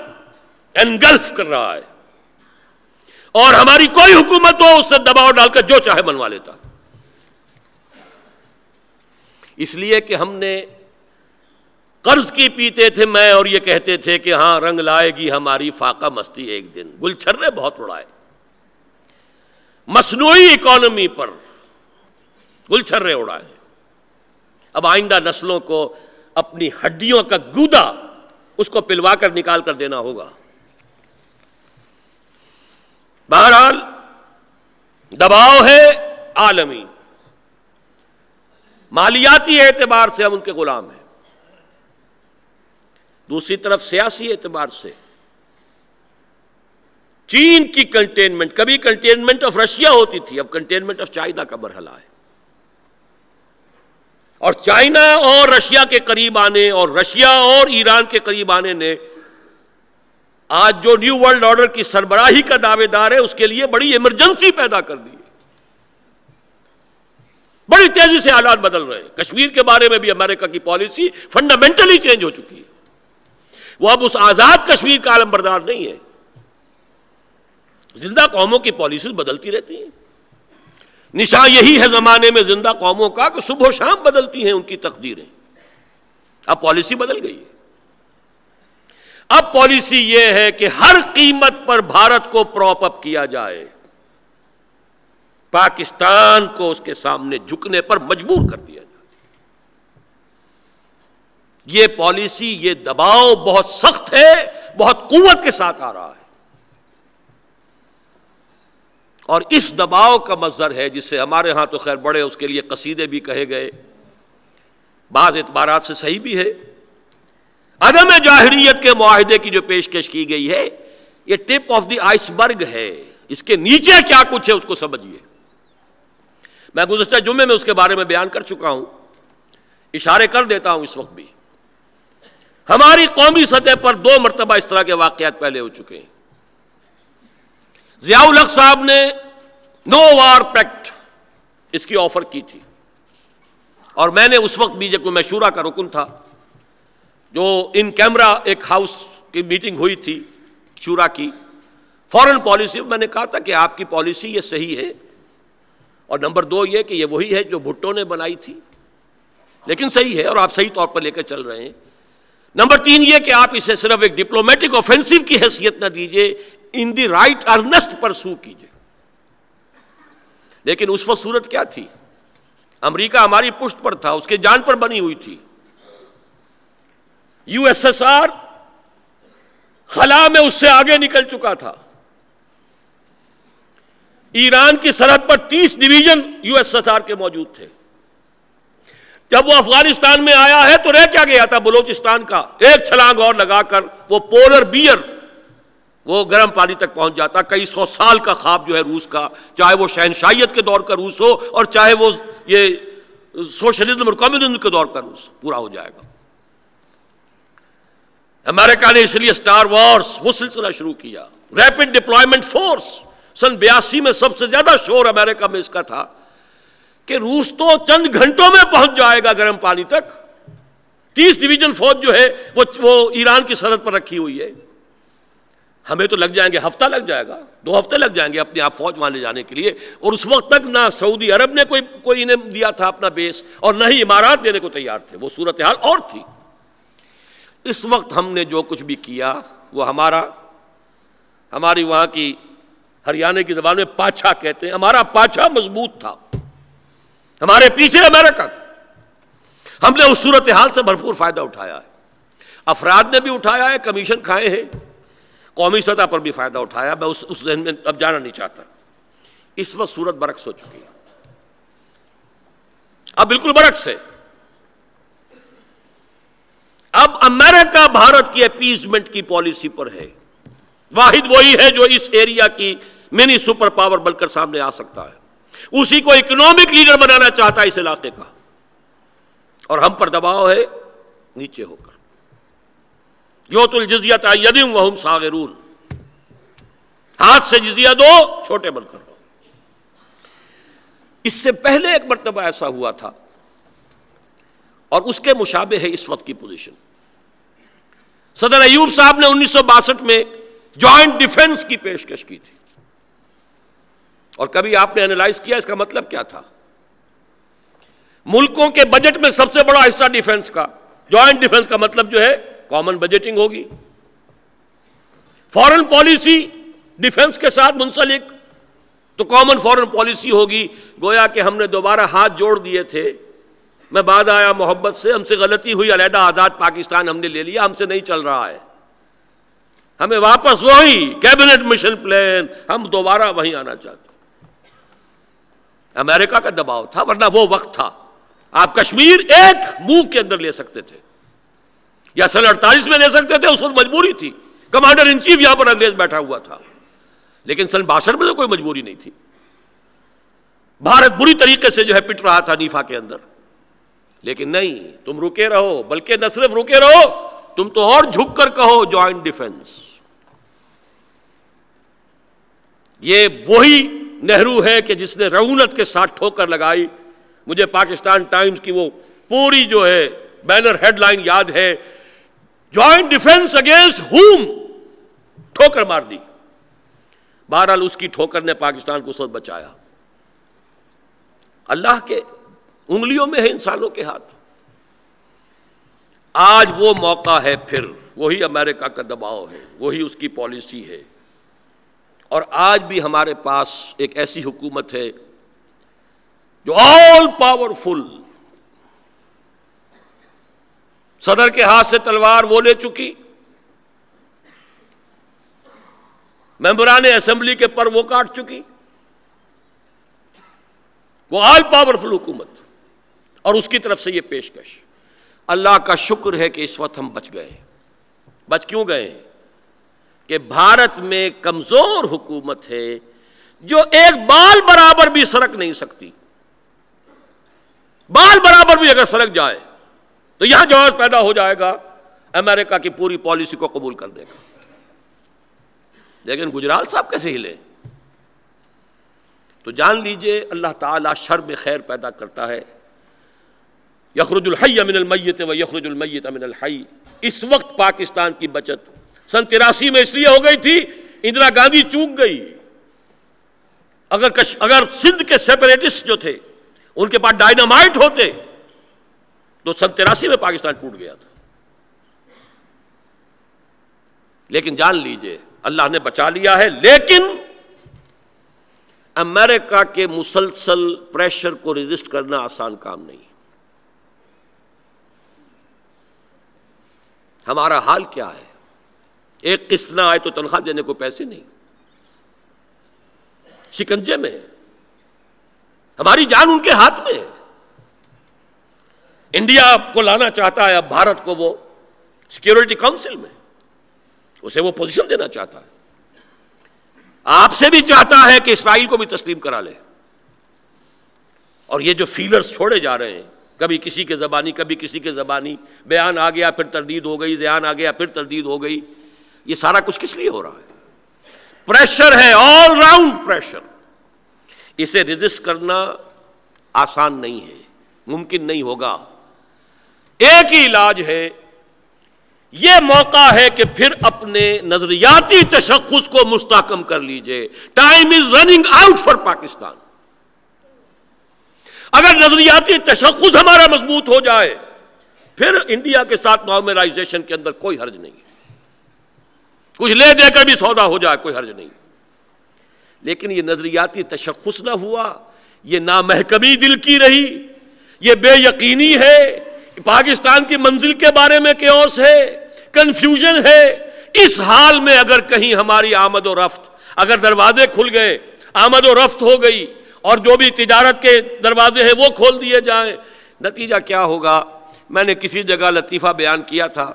انگلف کر رہا ہے، اور ہماری کوئی حکومت ہو اس سے دباؤ ڈال کر جو چاہے منوا لیتا۔ اس لیے کہ ہم نے قرض کی پیتے تھے میں اور یہ کہتے تھے کہ ہاں رنگ لائے گی ہماری فاقہ مستی ایک دن، گل چھرے بہت اڑائے، مصنوعی اکانومی پر گل چھرے اڑائے۔ اب آئندہ نسلوں کو اپنی ہڈیوں کا گودا اس کو پلوا کر نکال کر دینا ہوگا۔ بہرحال دباؤ ہے عالمی، مالیاتی اعتبار سے ہم ان کے غلام ہیں، دوسری طرف سیاسی اعتبار سے چین کی کنٹینمنٹ، کبھی کنٹینمنٹ آف رشیا ہوتی تھی، اب کنٹینمنٹ آف چائنا کا مرحلہ ہے، اور چائنا اور رشیا کے قریب آنے اور رشیا اور ایران کے قریب آنے نے آج جو نیو ورلڈ آرڈر کی سربراہی کا دعوے دار ہے اس کے لیے بڑی ایمرجنسی پیدا کر دی ہے. بڑی تیزی سے حالات بدل رہے ہیں. کشمیر کے بارے میں بھی امریکہ کی پالیسی فنڈامنٹلی چینج ہو چکی ہے. وہ اب اس آزاد کشمیر کا عالم بردار نہیں ہے. زندہ قوموں کی پالیسیز بدلتی رہتی ہیں. نشان یہی ہے زمانے میں زندہ قوموں کا کہ صبح و شام بدلتی ہیں ان کی تقدیریں. اب پالیسی بدل گئی ہے. اب پالیسی یہ ہے کہ ہر قیمت پر بھارت کو پراپ اپ کیا جائے, پاکستان کو اس کے سامنے جھکنے پر مجبور کر دیا جائے. یہ پالیسی, یہ دباؤ بہت سخت ہے, بہت قوت کے ساتھ آ رہا ہے, اور اس دباؤ کا مظہر ہے جس سے ہمارے ہاں تو خیر بڑے اس کے لیے قصیدے بھی کہے گئے, بعض اعتبارات سے صحیح بھی ہے. عدم جاہریت کے معاہدے کی جو پیشکش کی گئی ہے یہ ٹپ آف دی آئس برگ ہے, اس کے نیچے کیا کچھ ہے اس کو سمجھیے. میں گزشتہ جمعے میں اس کے بارے میں بیان کر چکا ہوں, اشارے کر دیتا ہوں اس وقت بھی. ہماری قومی سطح پر 2 مرتبہ اس طرح کے واقعات پہلے ہو چکے ہیں. ضیاء الحق صاحب نے نو وار پیکٹ اس کی آفر کی تھی, اور میں نے اس وقت بھی جب میں شورا کا رکن تھا, جو ان کیمرہ ایک ہاؤس کی میٹنگ ہوئی تھی شورا کی, فورن پالیسی میں نے کہا تھا کہ آپ کی پالیسی یہ صحیح ہے, اور نمبر 2 یہ کہ یہ وہی ہے جو بھٹو نے بنائی تھی, لیکن صحیح ہے اور آپ صحیح طور پر لے کر چل رہے ہیں. نمبر 3 یہ کہ آپ اسے صرف ایک ڈپلومیٹک آفینسو کی حیثیت نہ دیجئے, ان دی رائٹ ارنسٹ پرسو کیجئے. لیکن اس وقت صورت کیا تھی؟ امریکہ ہماری پشت پر تھا, اس کے جان پر بنی ہوئی تھی. یو ایس ایس آر خلا میں اس سے آگے نکل چکا تھا. ایران کی سرحد پر 30 division U S S R کے موجود تھے. جب وہ افغانستان میں آیا ہے تو رہ کیا گیا تھا بلوچستان کا, ایک چھلانگ اور لگا کر وہ پولر بیئر وہ گرم پانی تک پہنچ جاتا. کئی 100 سال کا خواب جو ہے روس کا, چاہے وہ شہنشاہیت کے دور کا روس ہو اور چاہے وہ یہ سوشلزم اور کمیونزم کے دور کا روس, پورا ہو جائے گا. امریکہ نے اس لیے سٹار وارز وہ سلسلہ شروع کیا, ریپڈ ڈپلائمنٹ فورس. سن 82 میں سب سے زیادہ شور امریکہ میں اس کا تھا کہ روس تو چند گھنٹوں میں پہنچ جائے گا گرم پانی تک. 30 ڈویژن فوج جو ہے وہ ایران کی سرحد پر رکھی ہوئی ہے. ہمیں تو لگ جائیں گے, ہفتہ لگ جائے گا, 2 ہفتے لگ جائیں گے اپنے آپ فوج وہاں لے جانے کے لیے. اور اس وقت تک نہ سعودی عرب نے کوئی انہیں دیا تھا اپنا بیس, اور نہ ہی امارات دینے کو تیار تھے. وہ صورتحال اور تھی. اس وقت ہم نے جو کچھ بھی کیا وہ ہماری وہاں کی ہریانہ کی زبان میں پاچھا کہتے ہیں, ہمارا پاچھا مضبوط تھا, ہمارے پیچھے امریکہ تھا. ہم نے اس صورتحال سے بھرپور فائدہ اٹھایا ہے. افراد نے بھی اٹھایا ہے, کمیشن کھائے ہیں, قومی سطح پر بھی فائدہ اٹھایا. میں اس ذہن میں اب جانا نہیں چاہتا. اس وقت صورت برعکس ہو چکی ہے, اب بالکل برعکس ہے. اب امریکہ بھارت کی اپیزمنٹ کی پالیسی پر ہے. واحد وہی ہے جو اس ایریا کی منی سپر پاور بن کر سامنے آ سکتا ہے. اسی کو اکنامک لیڈر بنانا چاہتا ہے اس علاقے کا, اور ہم پر دباؤ ہے نیچے ہو کر. یؤتوا الجزیۃ عن ید وہم صاغرون, ہاتھ سے جزیہ دو, چھوٹے بن کر رہو. اس سے پہلے ایک مرتبہ ایسا ہوا تھا, اور اس کے مشابہ ہے اس وقت کی پوزیشن. صدر ایوب صاحب نے 1962 میں جوائنٹ ڈیفنس کی پیشکش کی تھی, اور کبھی آپ نے اینالائز کیا اس کا مطلب کیا تھا؟ ملکوں کے بجٹ میں سب سے بڑا حصہ ڈیفنس کا, جوائنٹ ڈیفنس کا مطلب جو ہے کامن بجٹنگ ہوگی. فورن پالیسی ڈیفنس کے ساتھ منسلک تو کامن فورن پالیسی ہوگی. گویا کہ ہم نے دوبارہ ہاتھ جوڑ دیے تھے, میں بعد آیا محبت سے, ہم سے غلطی ہوئی, علیحدہ آزاد پاکستان ہم نے لے لیا, ہم سے نہیں چل رہا ہے, ہمیں واپس وہی کیبنٹ مشن پلان, ہم دوبارہ وہیں آنا چاہتے. امریکہ کا دباؤ تھا, ورنہ وہ وقت تھا آپ کشمیر ایک موو کے اندر لے سکتے تھے, یا سن 48 میں لے سکتے تھے, اس وقت مجبوری تھی, کمانڈر ان چیف یہاں پر انگریز بیٹھا ہوا تھا. لیکن سن 62 میں تو کوئی مجبوری نہیں تھی. بھارت بری طریقے سے جو ہے پٹ رہا تھا نیفا کے اندر, لیکن نہیں, تم رکے رہو, بلکہ نہ صرف رکے رہو, تم تو اور جھک کر کہو جوائنٹ ڈیفنس. یہ وہی نہرو ہے کہ جس نے رعونت کے ساتھ ٹھوکر لگائی. مجھے پاکستان ٹائمز کی وہ پوری جو ہے بینر ہیڈ لائن یاد ہے, جوائنٹ ڈیفنس اگینسٹ ہوم, ٹھوکر مار دی. بہرحال اس کی ٹھوکر نے پاکستان کو سب بچایا. اللہ کے انگلیوں میں ہے انسانوں کے ہاتھ. آج وہ موقع ہے, پھر وہی امریکہ کا دباؤ ہے, وہی اس کی پالیسی ہے. اور آج بھی ہمارے پاس ایک ایسی حکومت ہے جو آل پاورفل, صدر کے ہاتھ سے تلوار وہ لے چکی, ممبران اسمبلی کے پر وہ کاٹ چکی. وہ آل پاورفل حکومت, اور اس کی طرف سے یہ پیشکش. اللہ کا شکر ہے کہ اس وقت ہم بچ گئے. بچ کیوں گئے ہیں؟ کہ بھارت میں کمزور حکومت ہے جو ایک بال برابر بھی سرک نہیں سکتی. بال برابر بھی اگر سرک جائے تو یہاں جواز پیدا ہو جائے گا امریکہ کی پوری پالیسی کو قبول کرنے کا. لیکن گجرال صاحب کیسے ہلے؟ تو جان لیجئے اللہ تعالیٰ شر میں خیر پیدا کرتا ہے. یخرج الحی من المیت و یخرج المیت من الحی. اس وقت پاکستان کی بچت سن 83 میں اس لیے ہو گئی تھی, اندرا گاندھی چوک گئی. اگر سندھ کے سیپریٹسٹ جو تھے ان کے پاس ڈائنامائٹ ہوتے تو سن 83 میں پاکستان ٹوٹ گیا تھا. لیکن جان لیجئے اللہ نے بچا لیا ہے. لیکن امریکہ کے مسلسل پریشر کو ریزسٹ کرنا آسان کام نہیں. ہمارا حال کیا ہے؟ ایک قسط نہ آئے تو تنخواہ دینے کو پیسے نہیں, شکنجے میں ہے. ہماری جان ان کے ہاتھ میں ہے. انڈیا کو لانا چاہتا ہے اب بھارت کو وہ سیکیورٹی کاؤنسل میں, اسے وہ پوزیشن دینا چاہتا ہے. آپ سے بھی چاہتا ہے کہ اسرائیل کو بھی تسلیم کرا لے. اور یہ جو فیلرز چھوڑے جا رہے ہیں, کبھی کسی کے زبانی کبھی کسی کے زبانی, بیان آ گیا پھر تردید ہو گئی, بیان آ گیا پھر تردید ہو گئی, یہ سارا کچھ کس لیے ہو رہا ہے؟ پریشر ہے, آل راؤنڈ پریشر. اسے ریزسٹ کرنا آسان نہیں ہے, ممکن نہیں ہوگا. ایک ہی علاج ہے, یہ موقع ہے کہ پھر اپنے نظریاتی تشخص کو مستحکم کر لیجئے. Time is running out for Pakistan. اگر نظریاتی تشخص ہمارا مضبوط ہو جائے پھر انڈیا کے ساتھ نارملائزیشن کے اندر کوئی حرج نہیں. کچھ لے دے کر بھی سودا ہو جائے کوئی حرج نہیں. لیکن یہ نظریاتی تشخص نہ ہوا, یہ نامحکمی دل کی رہی, یہ بے یقینی ہے, پاکستان کی منزل کے بارے میں کیوس ہے, کنفیوژن ہے. اس حال میں اگر کہیں ہماری آمد و رفت, اگر دروازے کھل گئے, آمد و رفت ہو گئی, اور جو بھی تجارت کے دروازے ہیں وہ کھول دیے جائیں, نتیجہ کیا ہوگا؟ میں نے کسی جگہ لطیفہ بیان کیا تھا.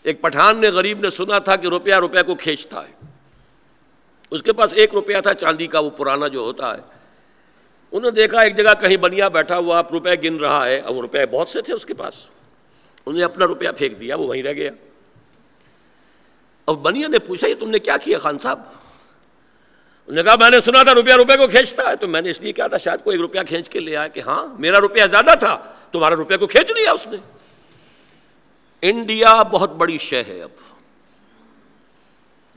ایک پٹھان نے, غریب نے سنا تھا کہ روپیہ روپیہ کو کھینچتا ہے. اس کے پاس 1 روپیہ تھا چاندی کا, وہ پرانا جو ہوتا ہے. انہوں نے دیکھا ایک جگہ کہیں بنیا بیٹھا ہوا روپے گن رہا ہے, اور وہ روپے بہت سے تھے اس کے پاس. انہوں نے اپنا روپیہ پھینک دیا, وہ وہیں رہ گیا. اور بنیا نے پوچھا یہ تم نے کیا کیا خان صاحب؟ انہوں نے کہا میں نے سنا تھا روپیہ روپے کو کھینچتا ہے, تو میں نے اس لیے کیا تھا شاید کوئی 1 روپیہ کھینچ کے لے آیا کہ ہاں میرا روپیہ زیادہ تھا, تمہارا روپیہ کو کھینچ لیا اس نے. انڈیا بہت بڑی شے ہے, اب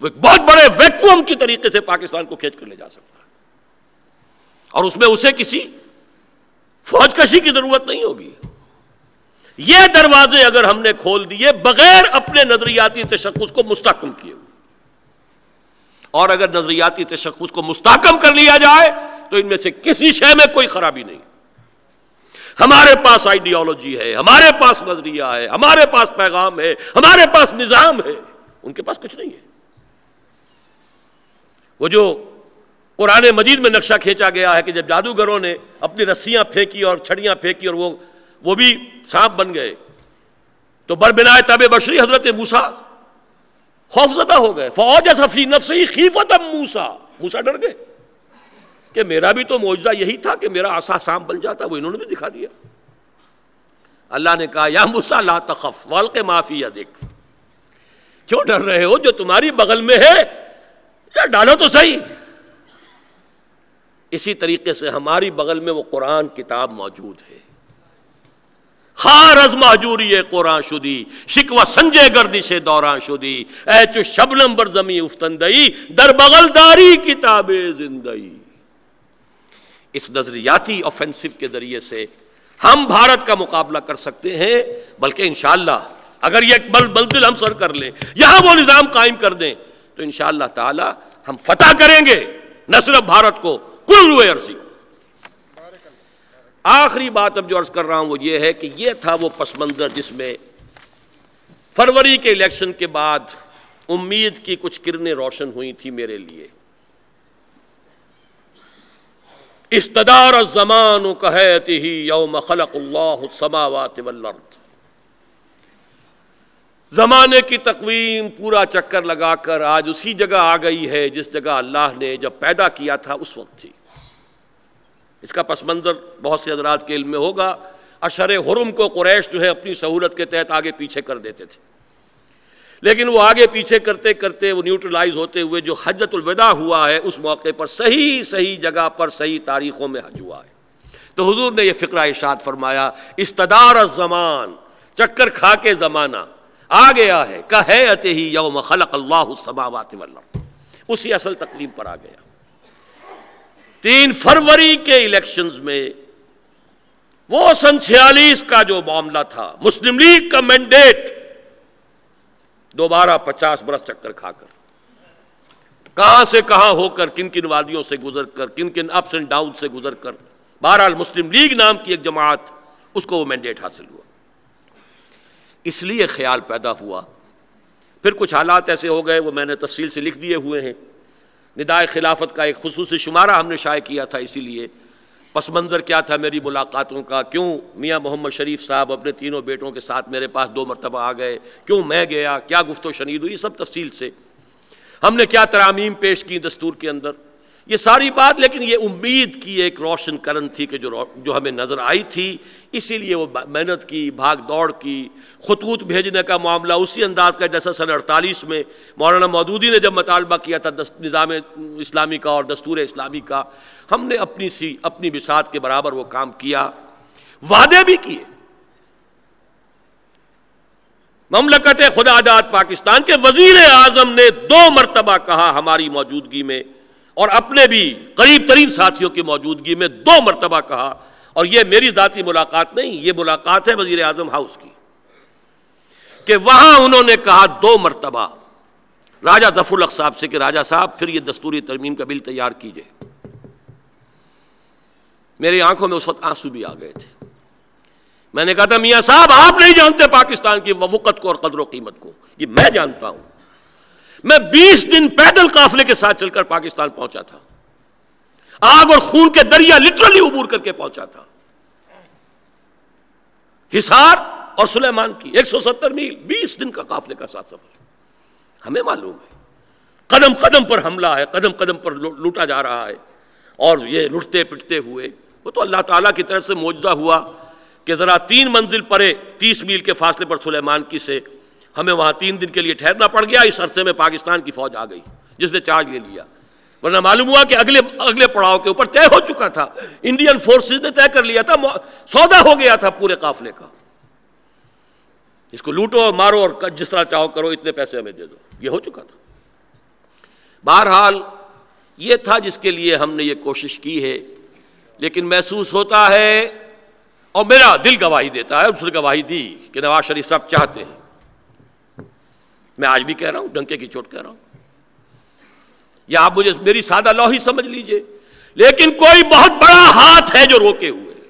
وہ ایک بہت بڑے ویکوم کی طریقے سے پاکستان کو کھینچ کر لے جا سکتا ہے, اور اس میں اسے کسی فوج کشی کی ضرورت نہیں ہوگی. یہ دروازے اگر ہم نے کھول دیے بغیر اپنے نظریاتی تشخص کو مستحکم کیے, اور اگر نظریاتی تشخص کو مستحکم کر لیا جائے تو ان میں سے کسی شے میں کوئی خرابی نہیں. ہمارے پاس آئیڈیالوجی ہے, ہمارے پاس نظریہ ہے, ہمارے پاس پیغام ہے, ہمارے پاس نظام ہے, ان کے پاس کچھ نہیں ہے. وہ جو قرآن مجید میں نقشہ کھینچا گیا ہے کہ جب جادوگروں نے اپنی رسیاں پھینکی اور چھڑیاں پھینکی اور وہ بھی سانپ بن گئے, تو بربنائے تب بشری حضرت موسیٰ خوفزدہ ہو گئے. فَأَوْجَسَ فِي نَفْسِهِ خِیفَةً موسیٰ ڈر گئے کہ میرا بھی تو معجزہ یہی تھا کہ میرا عصا سانپ بن جاتا, وہ انہوں نے بھی دکھا دیا. اللہ نے کہا یا موسیٰ لا تخف وَأَلْقِ مَا فِی یَدِکَ, کیوں ڈر رہے ہو؟ جو تمہاری بغل میں ہے یا ڈالو تو صحیح. اسی طریقے سے ہماری بغل میں وہ قرآن کتاب موجود ہے. خار از مہجوری قرآن شدی شکوہ سنجے گردش دوران شدی اے چو شبنم بر زمیں افتندئی در بغل داری کتاب زندئی. اس نظریاتی آفینسو کے ذریعے سے ہم بھارت کا مقابلہ کر سکتے ہیں، بلکہ انشاءاللہ اگر یہ بلدل ہم سر کر لیں، یہاں وہ نظام قائم کر دیں، تو انشاءاللہ تعالی ہم فتح کریں گے نہ صرف بھارت کو، کل روئے عرضی کو. آخری بات اب جو عرض کر رہا ہوں وہ یہ ہے کہ یہ تھا وہ پس منظر جس میں فروری کے الیکشن کے بعد امید کی کچھ کرنیں روشن ہوئی تھی میرے لیے. استدار الزمان کہتے ہی یوم خلق اللہ السماوات والارض. زمانے کی تقویم پورا چکر لگا کر آج اسی جگہ آ گئی ہے جس جگہ اللہ نے جب پیدا کیا تھا اس وقت تھی. اس کا پس منظر بہت سے حضرات کے علم میں ہوگا. اشہر حرم کو قریش جو ہے اپنی سہولت کے تحت آگے پیچھے کر دیتے تھے، لیکن وہ آگے پیچھے کرتے کرتے وہ نیوٹرلائز ہوتے ہوئے جو حجۃ الوداع ہوا ہے اس موقع پر صحیح جگہ پر صحیح تاریخوں میں حج ہوا ہے. تو حضور نے یہ فقرہ ارشاد فرمایا استدار الزمان، چکر کھا کے زمانہ آ گیا ہے کہیت ہی یوم خلق اللہ السماوات والارض. اسی اصل تقویم پر آ گیا. 3 فروری کے الیکشنز میں وہ سن 46 کا جو معاملہ تھا، مسلم لیگ کا مینڈیٹ، دوبارہ 50 برس چکر کھا کر کہاں سے کہاں ہو کر کن کن وادیوں سے گزر کر کن کن اپس اینڈ ڈاؤن سے گزر کر بہرحال مسلم لیگ نام کی ایک جماعت، اس کو وہ مینڈیٹ حاصل ہوا. اس لیے خیال پیدا ہوا. پھر کچھ حالات ایسے ہو گئے، وہ میں نے تفصیل سے لکھ دیے ہوئے ہیں. ندائے خلافت کا ایک خصوصی شمارہ ہم نے شائع کیا تھا. اسی لیے پس منظر کیا تھا میری ملاقاتوں کا، کیوں میاں محمد شریف صاحب اپنے 3 بیٹوں کے ساتھ میرے پاس 2 مرتبہ آ گئے، کیوں میں گیا، کیا گفت و شنید ہوئی، سب تفصیل سے ہم نے کیا ترامیم پیش کی دستور کے اندر، یہ ساری بات. لیکن یہ امید کی ایک روشن کرن تھی کہ جو ہمیں نظر آئی تھی، اسی لیے وہ محنت کی، بھاگ دوڑ کی، خطوط بھیجنے کا معاملہ اسی انداز کا جیسا سن 48 میں مولانا مودودی نے جب مطالبہ کیا تھا نظام اسلامی کا اور دستور اسلامی کا، ہم نے اپنی بساط کے برابر وہ کام کیا، وعدے بھی کیے. مملکت خدا آزاد پاکستان کے وزیر اعظم نے 2 مرتبہ کہا ہماری موجودگی میں، اور اپنے بھی قریب ترین ساتھیوں کی موجودگی میں 2 مرتبہ کہا. اور یہ میری ذاتی ملاقات نہیں، یہ ملاقات ہے وزیر اعظم ہاؤس کی، کہ وہاں انہوں نے کہا 2 مرتبہ راجہ ظفر الحق صاحب سے کہ راجہ صاحب پھر یہ دستوری ترمیم کا بل تیار کیجئے. میری آنکھوں میں اس وقت آنسو بھی آ گئے تھے. میں نے کہا تھا میاں صاحب آپ نہیں جانتے پاکستان کی وقت کو اور قدر و قیمت کو، یہ میں جانتا ہوں. میں 20 دن پیدل قافلے کے ساتھ چل کر پاکستان پہنچا تھا، آگ اور خون کے دریا لٹرلی عبور کر کے پہنچا تھا. حصار اور سلیمان کی 170 میل، 20 دن کا قافلے کا ساتھ سفر. ہمیں معلوم ہے قدم قدم پر حملہ ہے، قدم قدم پر لوٹا جا رہا ہے، اور یہ لٹتے پٹتے ہوئے وہ تو اللہ تعالیٰ کی طرف سے معجزہ ہوا کہ ذرا 3 منزل پرے 30 میل کے فاصلے پر سلیمان کی سے ہمیں وہاں 3 دن کے لیے ٹھہرنا پڑ گیا. اس عرصے میں پاکستان کی فوج آ گئی جس نے چارج لے لیا، ورنہ معلوم ہوا کہ اگلے پڑاؤ کے اوپر طے ہو چکا تھا، انڈین فورسز نے طے کر لیا تھا، سودا ہو گیا تھا پورے قافلے کا. اس کو لوٹو مارو اور جس طرح چاہو کرو، اتنے پیسے ہمیں دے دو، یہ ہو چکا تھا. بہرحال یہ تھا جس کے لیے ہم نے یہ کوشش کی ہے. لیکن محسوس ہوتا ہے اور میرا دل گواہی دیتا ہے، اس نے گواہی دی کہ نواز شریف صاحب چاہتے ہیں. میں آج بھی کہہ رہا ہوں، ڈنکے کی چوٹ کہہ رہا ہوں، یا آپ مجھے میری سادہ لوحی سمجھ لیجئے، لیکن کوئی بہت بڑا ہاتھ ہے جو روکے ہوئے ہے،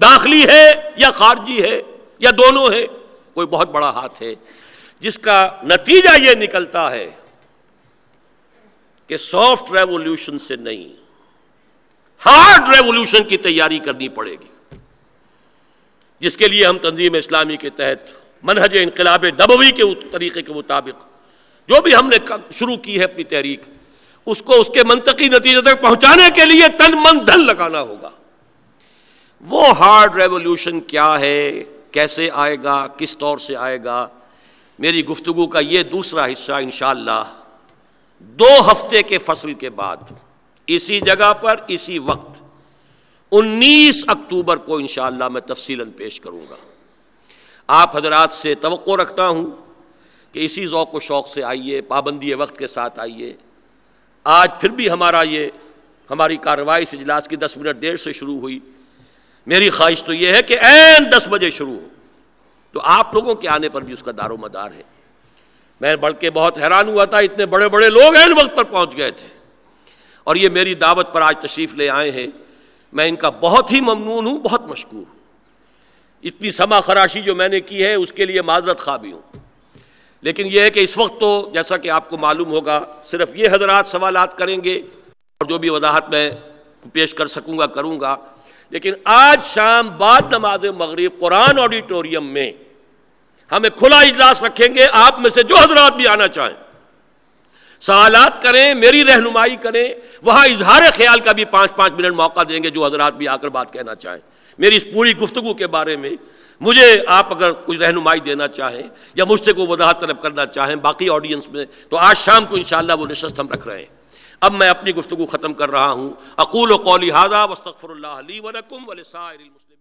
داخلی ہے یا خارجی ہے یا دونوں ہے. کوئی بہت بڑا ہاتھ ہے جس کا نتیجہ یہ نکلتا ہے کہ سافٹ ریولوشن سے نہیں، ہارڈ ریولوشن کی تیاری کرنی پڑے گی، جس کے لیے ہم تنظیم اسلامی کے تحت منہج انقلاب نبوی کے طریقے کے مطابق جو بھی ہم نے شروع کی ہے اپنی تحریک، اس کو اس کے منطقی نتیجے تک پہنچانے کے لیے تن من دھن لگانا ہوگا. وہ ہارڈ ریولوشن کیا ہے، کیسے آئے گا، کس طور سے آئے گا، میری گفتگو کا یہ دوسرا حصہ انشاءاللہ 2 ہفتے کے فصل کے بعد اسی جگہ پر اسی وقت 19 اکتوبر کو انشاءاللہ میں تفصیلاً پیش کروں گا۔ آپ حضرات سے توقع رکھتا ہوں کہ اسی ذوق و شوق سے آئیے، پابندی وقت کے ساتھ آئیے۔ آج پھر بھی ہماری کارروائی اس اجلاس کی 10 منٹ دیر سے شروع ہوئی۔ میری خواہش تو یہ ہے کہ عین 10 بجے شروع ہو، تو آپ لوگوں کے آنے پر بھی اس کا دار و مدار ہے۔ میں بلکہ بہت حیران ہوا تھا، اتنے بڑے بڑے لوگ عین وقت پر پہنچ گئے تھے، اور یہ میری دعوت پر آج تشریف لے آئے ہیں۔ میں ان کا بہت ہی ممنون ہوں، بہت مشکور ہوں۔ اتنی سما خراشی جو میں نے کی ہے اس کے لیے معذرت خواہ بھی ہوں، لیکن یہ ہے کہ اس وقت تو جیسا کہ آپ کو معلوم ہوگا صرف یہ حضرات سوالات کریں گے، اور جو بھی وضاحت میں پیش کر سکوں گا کروں گا۔ لیکن آج شام بعد نماز مغرب قرآن آڈیٹوریم میں ہمیں کھلا اجلاس رکھیں گے۔ آپ میں سے جو حضرات بھی آنا چاہیں سوالات کریں، میری رہنمائی کریں، وہاں اظہار خیال کا بھی 5 منٹ موقع دیں گے جو حضرات بھی آ کر بات کہنا چاہیں۔ میری اس پوری گفتگو کے بارے میں مجھے آپ اگر کوئی رہنمائی دینا چاہیں یا مجھ سے کوئی وضاحت طلب کرنا چاہیں باقی آڈینس میں، تو آج شام کو انشاءاللہ وہ نشست ہم رکھ رہے ہیں۔ اب میں اپنی گفتگو ختم کر رہا ہوں۔ اقول قولی ھذا واستغفر اللہ لی ولکم ولسائر المسلمین۔